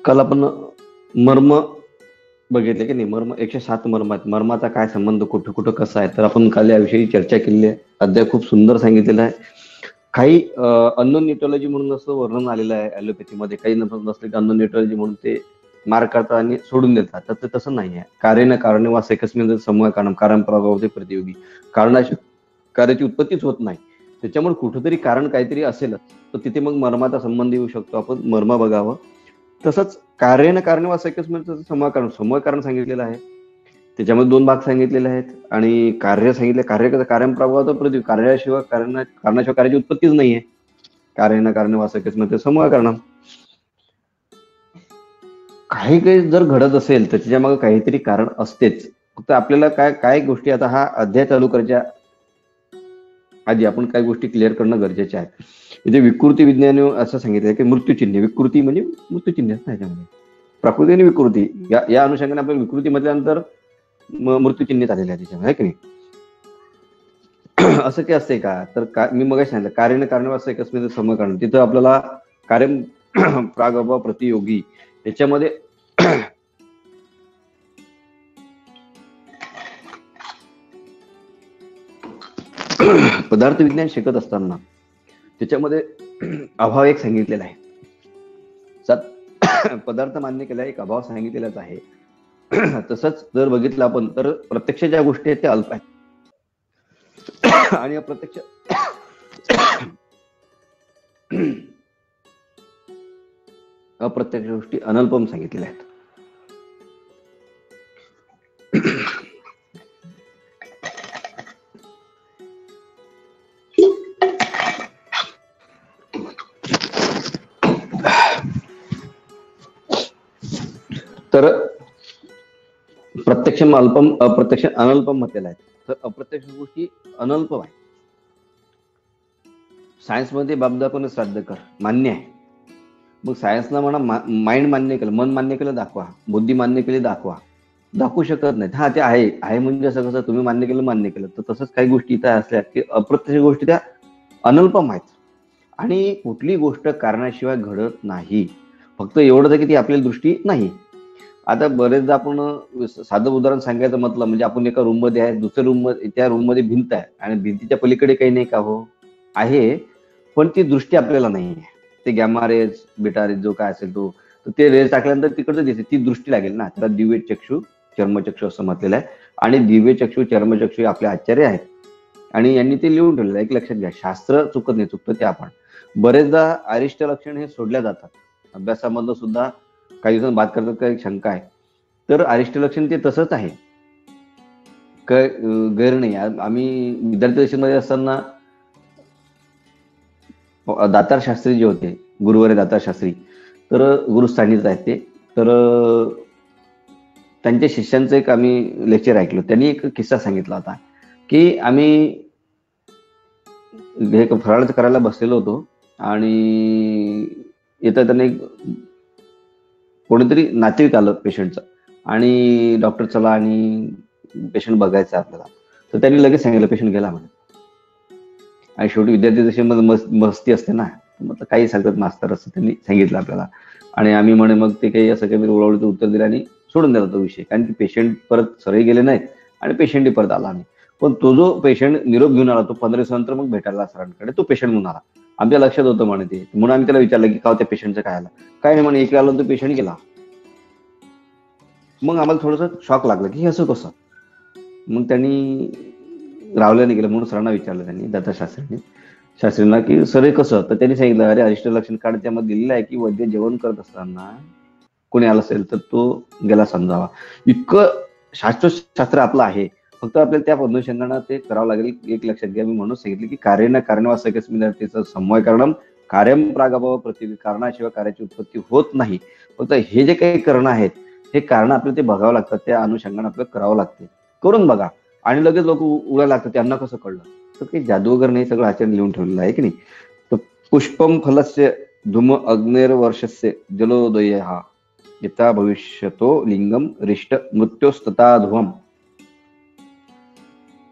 काल आपण मर्म बघितले की नाही. मर्म 107 मर्म आहेत. मर्माचा काय संबंध, कुठं कुठं कसा आहे, तर आपण काल याविषयी चर्चा केलेली आहे. अध्याय खूप सुंदर सांगितलेला आहे. काही अननोन न्यूट्रॉलॉजी म्हणून असं वर्णन आलेलं आहे ॲलोपॅथीमध्ये. काही नसले की अननोन न्यूट्रॉलॉजी म्हणून ते मार करतात आणि सोडून देतात. तर ते तसं नाही आहे. कार्येन कारणे वास एकस्मिन समूह कारण कारण प्रभावते प्रतियोगी. कारणाशी कार्याची उत्पत्तीच होत नाही. त्याच्यामुळे कुठंतरी कारण काहीतरी असेलच. तर तिथे मग मर्माचा संबंध येऊ शकतो. आपण मर्म बघावं. तसंच कार्येन कारणे वास एकस्मिन समूह कारण सांगितलेलं आहे. त्याच्यामध्ये 2 भाग सांगितलेले आहेत आणि कार्य सांगितले. कारण प्रभावाचा प्रतियोगी. कार्याशिवाय कारणाशिवाय कार्याची उत्पत्तीच नाहीये. कार्येन कारणे वास एकस्मिन समूह कारण. काही काही जर घडत असेल तर त्याच्या मागे काहीतरी कारण असतेच. फक्त आपल्याला काय काय गोष्टी, आता हा अध्याय चालू करायच्या आधी आपण काही गोष्टी क्लिअर करणं गरजेचे आहे. इथे विकृती विज्ञान असं सांगितलं की मृत्यूचिन्ह. विकृती म्हणजे मृत्यूचिन्ह ना याच्यामध्ये. प्रकृती आणि विकृती या अनुषंगाने आपण विकृती म्हटल्यानंतर मृत्यूचिन्ह आलेले आहे त्याच्यामध्ये, आहे की नाही. असं काही असते का, तर मी मग सांगितलं कार्याने कारण असं एकस्मिन समूह कारण. तिथं आपल्याला कार्य प्रागभाव प्रतियोगी याच्यामध्ये पदार्थ विज्ञान शिकत असताना त्याच्यामध्ये अभाव एक सांगितलेला आहे. पदार्थ मान्य केला, एक अभाव सांगितलेलाच आहे. तसंच जर बघितलं आपण तर प्रत्यक्ष ज्या गोष्टी आहेत त्या अल्प आहेत आणि अप्रत्यक्ष अप्रत्यक्ष गोष्टी अनल्पम सांगितलेल्या आहेत. तर प्रत्यक्ष अल्पम, अप्रत्यक्ष अनल्पम म्हटलेलं आहे. तर अप्रत्यक्ष गोष्टी अनल्प आहे. सायन्समध्ये बाबदा कोणी श्राद्ध कर मान्य आहे. मग सायन्सला म्हणा माइंड मान्य केलं, मन मान्य केलं दाखवा, बुद्धी मान्य केली दाखवा. दाखवू शकत नाहीत. हा ते आहे म्हणजे असं कसं तुम्ही मान्य केलं. तर तसंच काही गोष्टी इथं असल्या की अप्रत्यक्ष गोष्टी त्या अनल्पम आहेत आणि कुठली गोष्ट कारणाशिवाय घडत नाही. फक्त एवढंच आहे की ती आपल्याला दृष्टी नाही. आता बरेचदा आपण साधं उदाहरण सांगायचं म्हटलं म्हणजे आपण एका रूम मध्ये आहे, दुसऱ्या रूम मध्ये, त्या रूम मध्ये भिंत आहे आणि भिंतीच्या पलीकडे काही नाही का हो आहे, पण ती दृष्टी आपल्याला नाही आहे. ते गॅमा रेज, बीटा रेज जो काय असेल तो, तर ते रेज टाकल्यानंतर तिकडचं दिसते, ती दृष्टी लागेल ना. त्याला दिव्य चक्षु चर्मचक्षु असं म्हटलेलं आहे. आणि दिव्य चक्षु चर्मचक्षु हे आपले आचार्य आहेत आणि यांनी ते लिहून ठेवलेलं आहे. एक लक्षात घ्या, शास्त्र चुकत नाही, चुकतं ते आपण. बरेचदा अरिष्ट लक्षण हे सोडल्या जातात अभ्यासामधलं सुद्धा. काही जण बात करतात, काही शंका आहे. तर अरिष्ट लक्षण ते तसंच आहे, गैर नाही. आम्ही विद्यार्थी दशेमध्ये असताना दातार शास्त्री जे होते, गुरुवारे दातार शास्त्री, तर गुरुस्थानीच आहेत ते. तर त्यांच्या शिष्यांचं एक आम्ही लेक्चर ऐकलं. त्यांनी एक किस्सा सांगितला होता की आम्ही हे फराळ करायला बसलेलो होतो आणि येतं त्यांना एक कोणीतरी नातेवाईक आलं पेशंटचं आणि डॉक्टर चला आणि पेशंट बघायचं आपल्याला. तर त्यांनी लगेच सांगितलं पेशंट गेला म्हणे. आणि शेवटी विद्यार्थी जशी मस्ती असते ना, मग काही सांगतात मास्तर, असं त्यांनी सांगितलं आपल्याला. आणि आम्ही म्हणे मग ते काही असं काही उळवळीचं उत्तर दिलं आणि सोडून दिला तो विषय. कारण की पेशंट परत सरही गेले नाहीत आणि पेशंटही परत आला नाही. पण तो जो पेशंट निरोप घेऊन आला, तो 15 दिवसानंतर मग भेटायला सरांकडे, तो पेशंट म्हणून आला. आमच्या लक्षात होतं म्हणे ते, म्हणून आम्ही त्याला विचारलं की का त्या पेशंटचं काय आलं. काय नाही म्हणे, एक आलं तो पेशंट गेला. मग आम्हाला थोडंसं शॉक लागलं की हे असं कसं. मग त्यांनी रावल्याने गेलं म्हणून सरांना विचारलं त्यांनी, शास्त्रींना की सर हे कसं. तर त्यांनी सांगितलं अरे अरिष्ट लक्षण कार्ड त्यामध्ये दिलेलं आहे की वैद्य जेवण करत असताना कोणी आलं असेल तर तो गेला समजावा. इतकं शास्त्र आपलं आहे. फक्त आपल्याला त्या अनुषंगाने ते करावं लागेल. एक लक्षात घ्या, मी म्हणून सांगितलं की कार्येन कारणवासकस्मिन् त्याचं समवाय कारणम कार्यम प्रागभाव प्रतियोगी. कारणाशिवाय कार्याची उत्पत्ती होत नाही. फक्त हे जे काही कारण आहेत, हे कारण आपल्याला ते बघावं लागतात, त्या अनुषंगाने आपल्याला करावं लागते. करून बघा आणि लगेच लोक उडायला लागतात, त्यांना कसं कळलं. तर काही जादू वगैरे नाही, सगळं आचरण लिहून ठेवलेलं आहे की नाही. तर पुष्पम फलस्य धूम अग्नेर्वर्षस्य जलोदय हा यथा भविष्यतो लिंगम रिष्ट मृत्योस्तता ध्रुवम.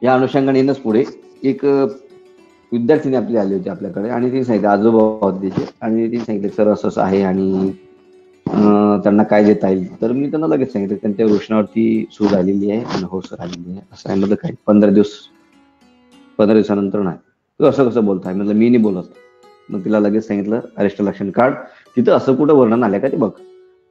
या अनुषंगाने येणंच पुढे एक विद्यार्थिनी आपली आली होती आपल्याकडे आणि तिने सांगितलं, आजोबा होते तिचे, आणि तिने सांगितलं सर असं आहे आणि त्यांना काय देता येईल. तर मी त्यांना लगेच सांगितलं त्यांच्या रोषणावरती सूज आलेली आहे आणि हो सर आलेली आहे असं आहे. म्हटलं काय 15 दिवसानंतर नाही. तू असं कसं बोलताय. म्हटलं मी नाही बोलत. मग तिला लगेच सांगितलं अरेस्ट लक्षण काढ, तिथं असं कुठं वर्णन आलंय का ते बघ.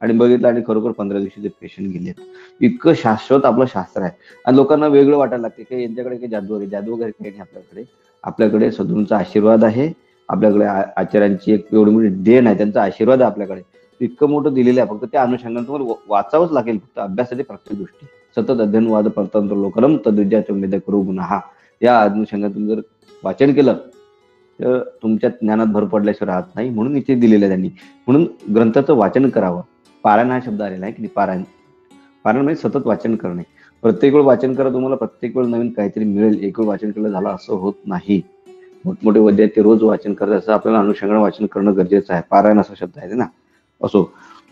आणि बघितलं आणि खरोखर 15 दिवशी ते पेशंट गेलेत. इतकं शाश्वत आपलं शास्त्र आहे. आणि लोकांना वेगळं वाटायला लागते की यांच्याकडे काही जादू वगैरे जादू वगैरे काही नाही आपल्याकडे. आपल्याकडे सद्गुरूंचा आशीर्वाद आहे. आपल्याकडे आचार्यांची एक एवढी मोठी देण आहे, त्यांचा आशीर्वाद आहे आपल्याकडे. इतकं मोठं दिलेलं आहे. फक्त त्या अनुषंगाने तुम्हाला वाचावंच लागेल. फक्त अभ्यासाची प्रत्येक गोष्टी सतत अध्ययनवाद परतंत्र लोकरम तद्विद्याचं मेद करू गुन्हा. या अनुषंगातून जर वाचन केलं तर तुमच्या ज्ञानात भर पडल्याशिवाय राहत नाही. म्हणून इथे दिलेलं आहे त्यांनी. म्हणून ग्रंथाचं वाचन करावं. पारायण हा शब्द आलेला आहे की पारायण. पारायण म्हणजे सतत वाचन करणे. प्रत्येक वेळ वाचन करा, तुम्हाला प्रत्येक वेळ नवीन काहीतरी मिळेल. एक वेळ वाचन केलं झालं असं होत नाही. मोठमोठे विद्यार्थी रोज वाचन करतात, असं आपल्याला अनुषंगाने वाचन करणं गरजेचं आहे. पारायण असा शब्द आहे ना. असो,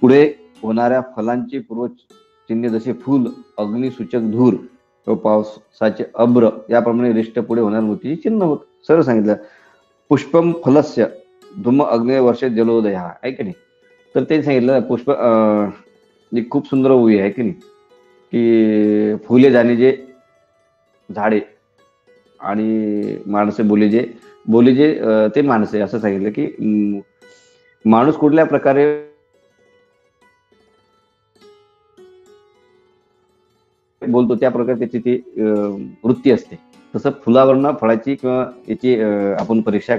पुढे होणाऱ्या फलांची पूर्वचिन्हे जसे फूल, अग्निसूचक धूर व पावसाचे अब्र याप्रमाणे रिष्ट पुढे होणाऱ्या मृत्यूची चिन्ह होत. सरळ सांगितलं. पुष्पम फलस्य धूम अग्ने वर्षे जलोदय आहे की नाही. तर ते सांगितलं पुष्प खूप सुंदर ओवी आहे की नाही, की फुले जाणे जे झाडे आणि माणसे बोली जे ते माणसे असं सांगितलं की माणूस कुठल्या प्रकारे बोलतो त्या प्रकारे त्याची ती वृत्ती असते. तसं फुलावरनं फळाची किंवा याची आपण परीक्षा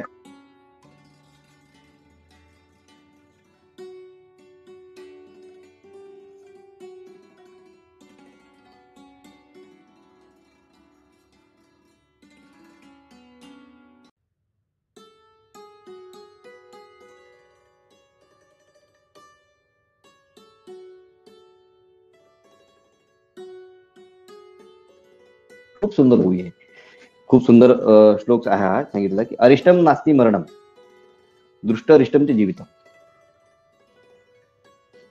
खूप सुंदर ओवी आहे. खूप सुंदर श्लोक आहे हा. सांगितलं की अरिष्टम नास्ति मरणम दृष्ट अरिष्टम ते जीवितम.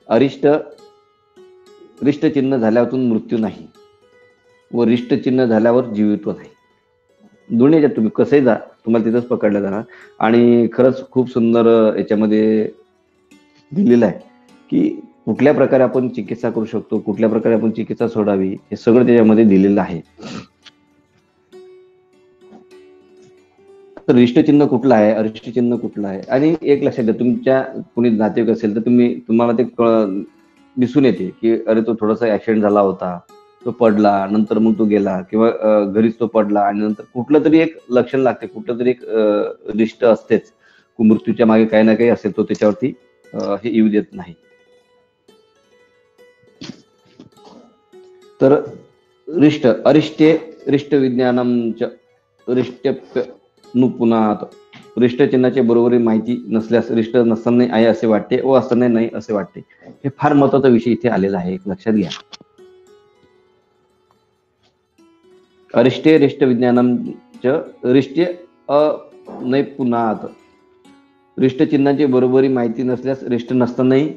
अरिष्ट रिष्ट चिन्ह झाल्यातून मृत्यू नाही व रिष्ट चिन्ह झाल्यावर जीवित्व नाही. दोन्ही याच्यात तुम्ही कसंही जा, तुम्हाला तिथंच पकडलं जाणार. आणि खरंच खूप सुंदर याच्यामध्ये दिलेलं आहे की कुठल्या प्रकारे आपण चिकित्सा करू शकतो, कुठल्या प्रकारे आपण चिकित्सा सोडावी, हे सगळं त्याच्यामध्ये दिलेलं आहे. तर रिष्ट चिन्ह कुठलं आहे, अरिष्ट चिन्ह कुठलं आहे. आणि एक लक्षात घ्या, तुमच्या कोणी नातेवाईक असेल तर तुम्हाला ते दिसून येते की अरे तो थोडासा ऍक्सिडेंट झाला होता, तो पडला, नंतर मग तो गेला, किंवा घरीच तो पडला आणि नंतर कुठलं तरी एक लक्षण लागते, कुठलं तरी एक रिष्ट असतेच. मृत्यूच्या मागे काही ना काही असेल, तो त्याच्यावरती हे येऊ देत नाही. तर रिष्ट अरिष्टे रिष्ट विज्ञानमच रिष्ट्यप्य नुपुनात. रिष्ट चिन्हाची बरोबरी माहिती नसल्यास रिष्ट नसताना आहे असे वाटते व असताना नाही असे वाटते. हे फार महत्वाचा विषय इथे आलेला आहे, एक लक्षात घ्या. अरिष्टे रिष्ट विज्ञानमच रिष्ट्य अनैपुनात. रिष्ट चिन्हाची बरोबरी माहिती नसल्यास रिष्ट नसतानाही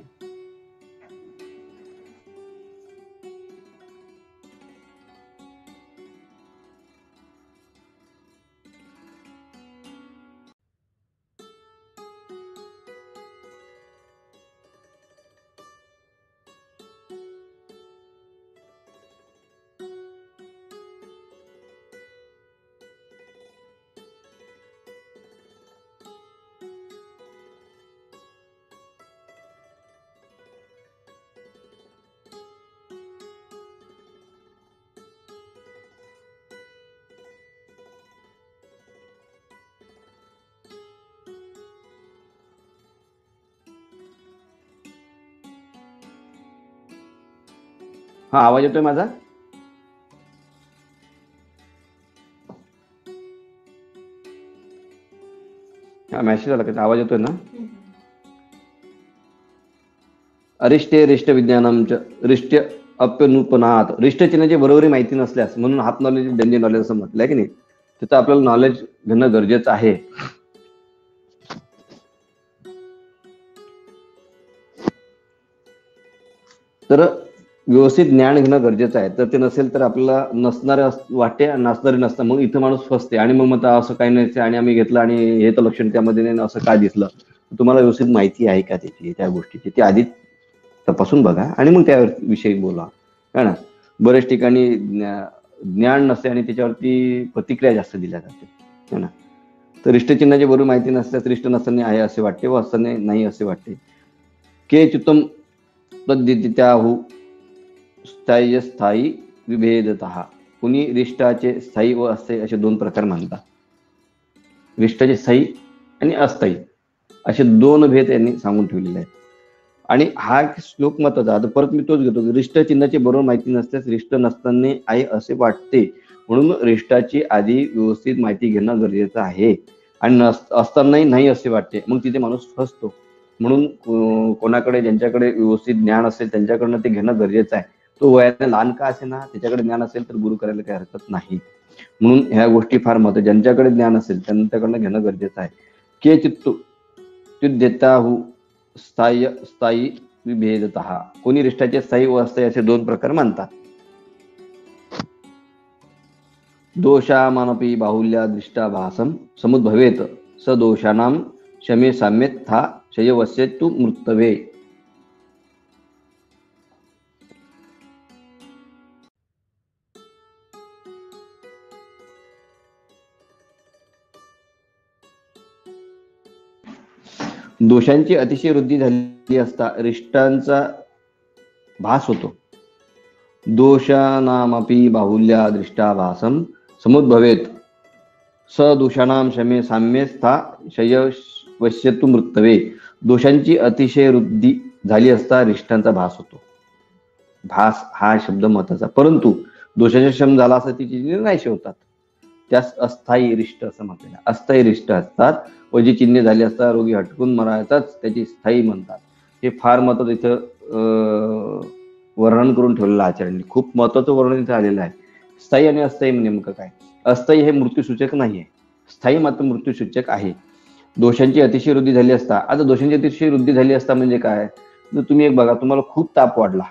हा आवाज येतोय माझा? हा मेसेज आला का? आवाज येतोय ना? अरिष्टे रिष्ट विज्ञानमच रिष्ट्य अप्यनुपनात. रिष्ट चिन्हाची बरोबरी माहिती नसल्यास, म्हणून हाफ नॉलेज डेंजर नॉलेज असं म्हटलंय की नाही, त्याचं आपल्याला नॉलेज घेणं गरजेचं आहे. तर व्यवस्थित ज्ञान घेणं गरजेचं आहे. तर ते नसेल तर आपल्याला नसणारे वाटते आणि नसणारे नसतं. मग इथं माणूस फसते आणि मग म्हणता असं काही नाही आणि आम्ही घेतलं आणि हे तर लक्षण त्यामध्ये नाही, असं काय दिसलं. तुम्हाला व्यवस्थित माहिती आहे का त्याची, त्या गोष्टीची, ती आधी तपासून बघा आणि मग त्याविषयी बोला. है ना. बऱ्याच ठिकाणी ज्ञान नसते आणि त्याच्यावरती प्रतिक्रिया जास्त दिल्या जाते. है ना. तर रिष्टचिन्हाची बरोबर माहिती नसल्यास रिष्ट नसताना आहे असे वाटते व असताना नाही असे वाटते. के चित्तम तद्दित्याहु स्थायी विभेदतः. कुणी रिष्टाचे स्थायी व अस्थायी असे दोन प्रकार मानतात. रिष्टाचे स्थायी आणि अस्थायी असे दोन भेद यांनी सांगून ठेवलेले आहेत. आणि हा श्लोक महत्वाचा. आता परत मी तोच घेतो. रिष्ट चिन्हाची बरोबर माहिती नसल्यास रिष्ट नसताना आहे असे वाटते. म्हणून रिष्टाची आधी व्यवस्थित माहिती घेणं गरजेचं आहे. आणि असतानाही नाही असे वाटते. मग तिथे माणूस फसतो. म्हणून कोणाकडे ज्यांच्याकडे व्यवस्थित ज्ञान असेल त्यांच्याकडनं ते घेणं गरजेचं आहे. तो वयाने लहान का असे ना, त्याच्याकडे ज्ञान असेल तर गुरु करायला काही हरकत नाही. म्हणून ह्या गोष्टी फार महत्त्वाच्या. ज्यांच्याकडे ज्ञान असेल त्यांच्याकडनं घेणं गरजेचं आहे. के चित्तु त्युद्यताहु स्थायी विभेदतः. कोणी रिष्टाचे स्थायी व अस्थायी असे दोन प्रकार मानतात. दोषामानपि बाहुल्या दृष्टाभासम समुद्भवेत स दोषानां शमे साम्यथा शयवस्येतु मृतवे. दोषांची अतिशय वृद्धी झाली असता रिष्टांचा भास होतो. दोषानामपि बाहुल्या दृष्टाभासम समुद्भवेत स दोषानां शमे साम्यस्था शयवस्येतु मृतवे. दोषांची अतिशय वृद्धी झाली असता रिष्टांचा भास होतो. भास हा शब्द महत्वाचा. परंतु दोषाचा शम झाला असता ती चिन्हे नाहीशी होतात. त्यास अस्थायी रिष्ट असं म्हटलेलं. अस्थायी रिष्ट असतात व जी चिन्हे झाली असता रोगी हटकून मरायचाच त्याची स्थायी म्हणतात. हे फार महत्वाचं इथं वर्णन करून ठेवलेलं आचार्यांनी. खूप महत्वाचं वर्णन इथं आलेलं आहे. स्थायी आणि अस्थायी नेमकं काय. अस्थायी हे मृत्यूसूचक नाहीये. स्थायी मात्र मृत्यूसूचक आहे. दोषांची अतिशय वृद्धी झाली असता. आता दोषांची अतिशय वृद्धी झाली असता म्हणजे काय. तर तुम्ही एक बघा, तुम्हाला खूप ताप वाढला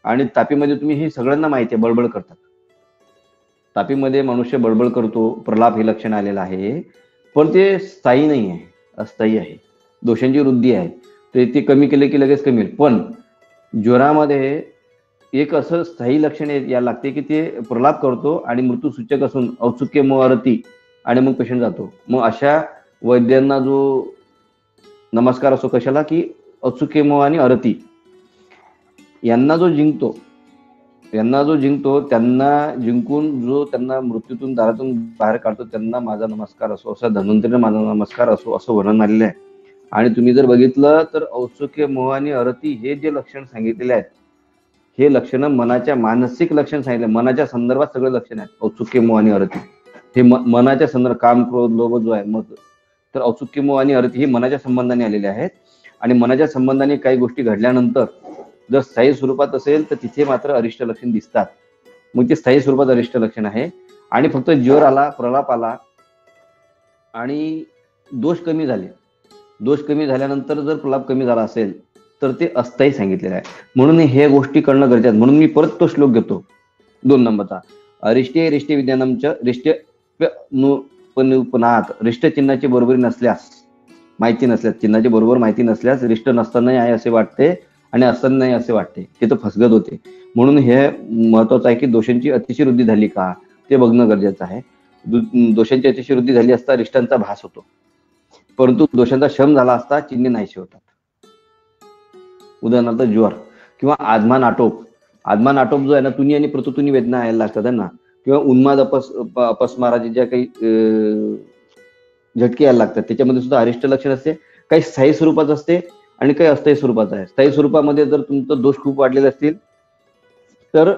आणि तापीमध्ये तुम्ही हे सगळ्यांना माहिती आहे बडबड करतात. तापीमध्ये मनुष्य बडबड करतो. प्रलाप हे लक्षण आलेलं आहे. पण ते स्थायी नाही आहे, अस्थायी आहे. दोषांची वृद्धी आहे. तर ते कमी केले की लगेच कमी होईल. पण ज्वरामध्ये एक असं स्थायी लक्षण यायला लागते की ते प्रलाप करतो आणि मृत्यूसूचक असून औत्सुक्य मोहरती आणि मग पेशंट जातो. मग अशा वैद्यांना जो नमस्कार असो कशाला की औत्सुक्य मोह आणि अरती यांना जो जिंकतो त्यांना जिंकून जो त्यांना मृत्यूतून दारातून बाहेर काढतो त्यांना माझा नमस्कार असो, असा धन्वंतरीने माझा नमस्कार असो असं वर्णन आलेलं आहे. आणि तुम्ही जर बघितलं तर औत्सुक्य मोह आणि अरती हे जे लक्षण सांगितलेले आहेत हे लक्षण मनाच्या मानसिक लक्षण सांगितले. मनाच्या संदर्भात सगळे लक्षण आहेत. औत्सुक्य मोह आणि अरती हे मनाच्या संदर्भात काम क्रोध लोभ जो आहे मग तर औत्सुक्य मोह आणि अरती हे मनाच्या संबंधाने आलेले आहेत. आणि मनाच्या संबंधाने काही गोष्टी घडल्यानंतर जर स्थायी स्वरूपात असेल तर तिथे मात्र अरिष्ट लक्षण दिसतात. मग ते स्थायी स्वरूपात अरिष्ट लक्षण आहे. आणि फक्त ज्वर आला, प्रलाप आला आणि दोष कमी झाले. दोष कमी झाल्यानंतर जर प्रलाप कमी झाला असेल तर ते अस्थायी सांगितलेलं आहे. म्हणून हे गोष्टी करणं गरजेचं आहे. म्हणून मी परत तो श्लोक घेतो 2 नंबरचा. अरिष्टे रिष्टे विज्ञानमच्या रिष्ट पुनात. रिष्ट चिन्हाची बरोबरी नसल्यास, माहिती नसल्यास, चिन्हाची बरोबर माहिती नसल्यास रिष्ट नसतानाही आहे असे वाटते आणि असताना नाही असे वाटते. ते तर फसगत होते. म्हणून हे महत्वाचं आहे की दोषांची अतिशय वृद्धी झाली का ते बघणं गरजेचं आहे. दोषांची अतिशय वृद्धी झाली असता रिष्टांचा भास होतो. परंतु दोषांचा शम झाला असता चिन्हे नाहीशी होतात. उदाहरणार्थ ज्वर किंवा आत्मान आटोप. आत्मान आटोप जो आहे ना, तुनी आणि प्रतुतुनी वेदना यायला लागतात ना, किंवा उन्माद अपस्माराचे ज्या काही झटके यायला लागतात त्याच्यामध्ये सुद्धा अरिष्ट लक्षण असते. काही स्थायी स्वरूपात असते आणि काही अस्थायी स्वरूपाचं आहे. स्थायी स्वरूपामध्ये जर तुमचं दोष खूप वाढलेले असतील तर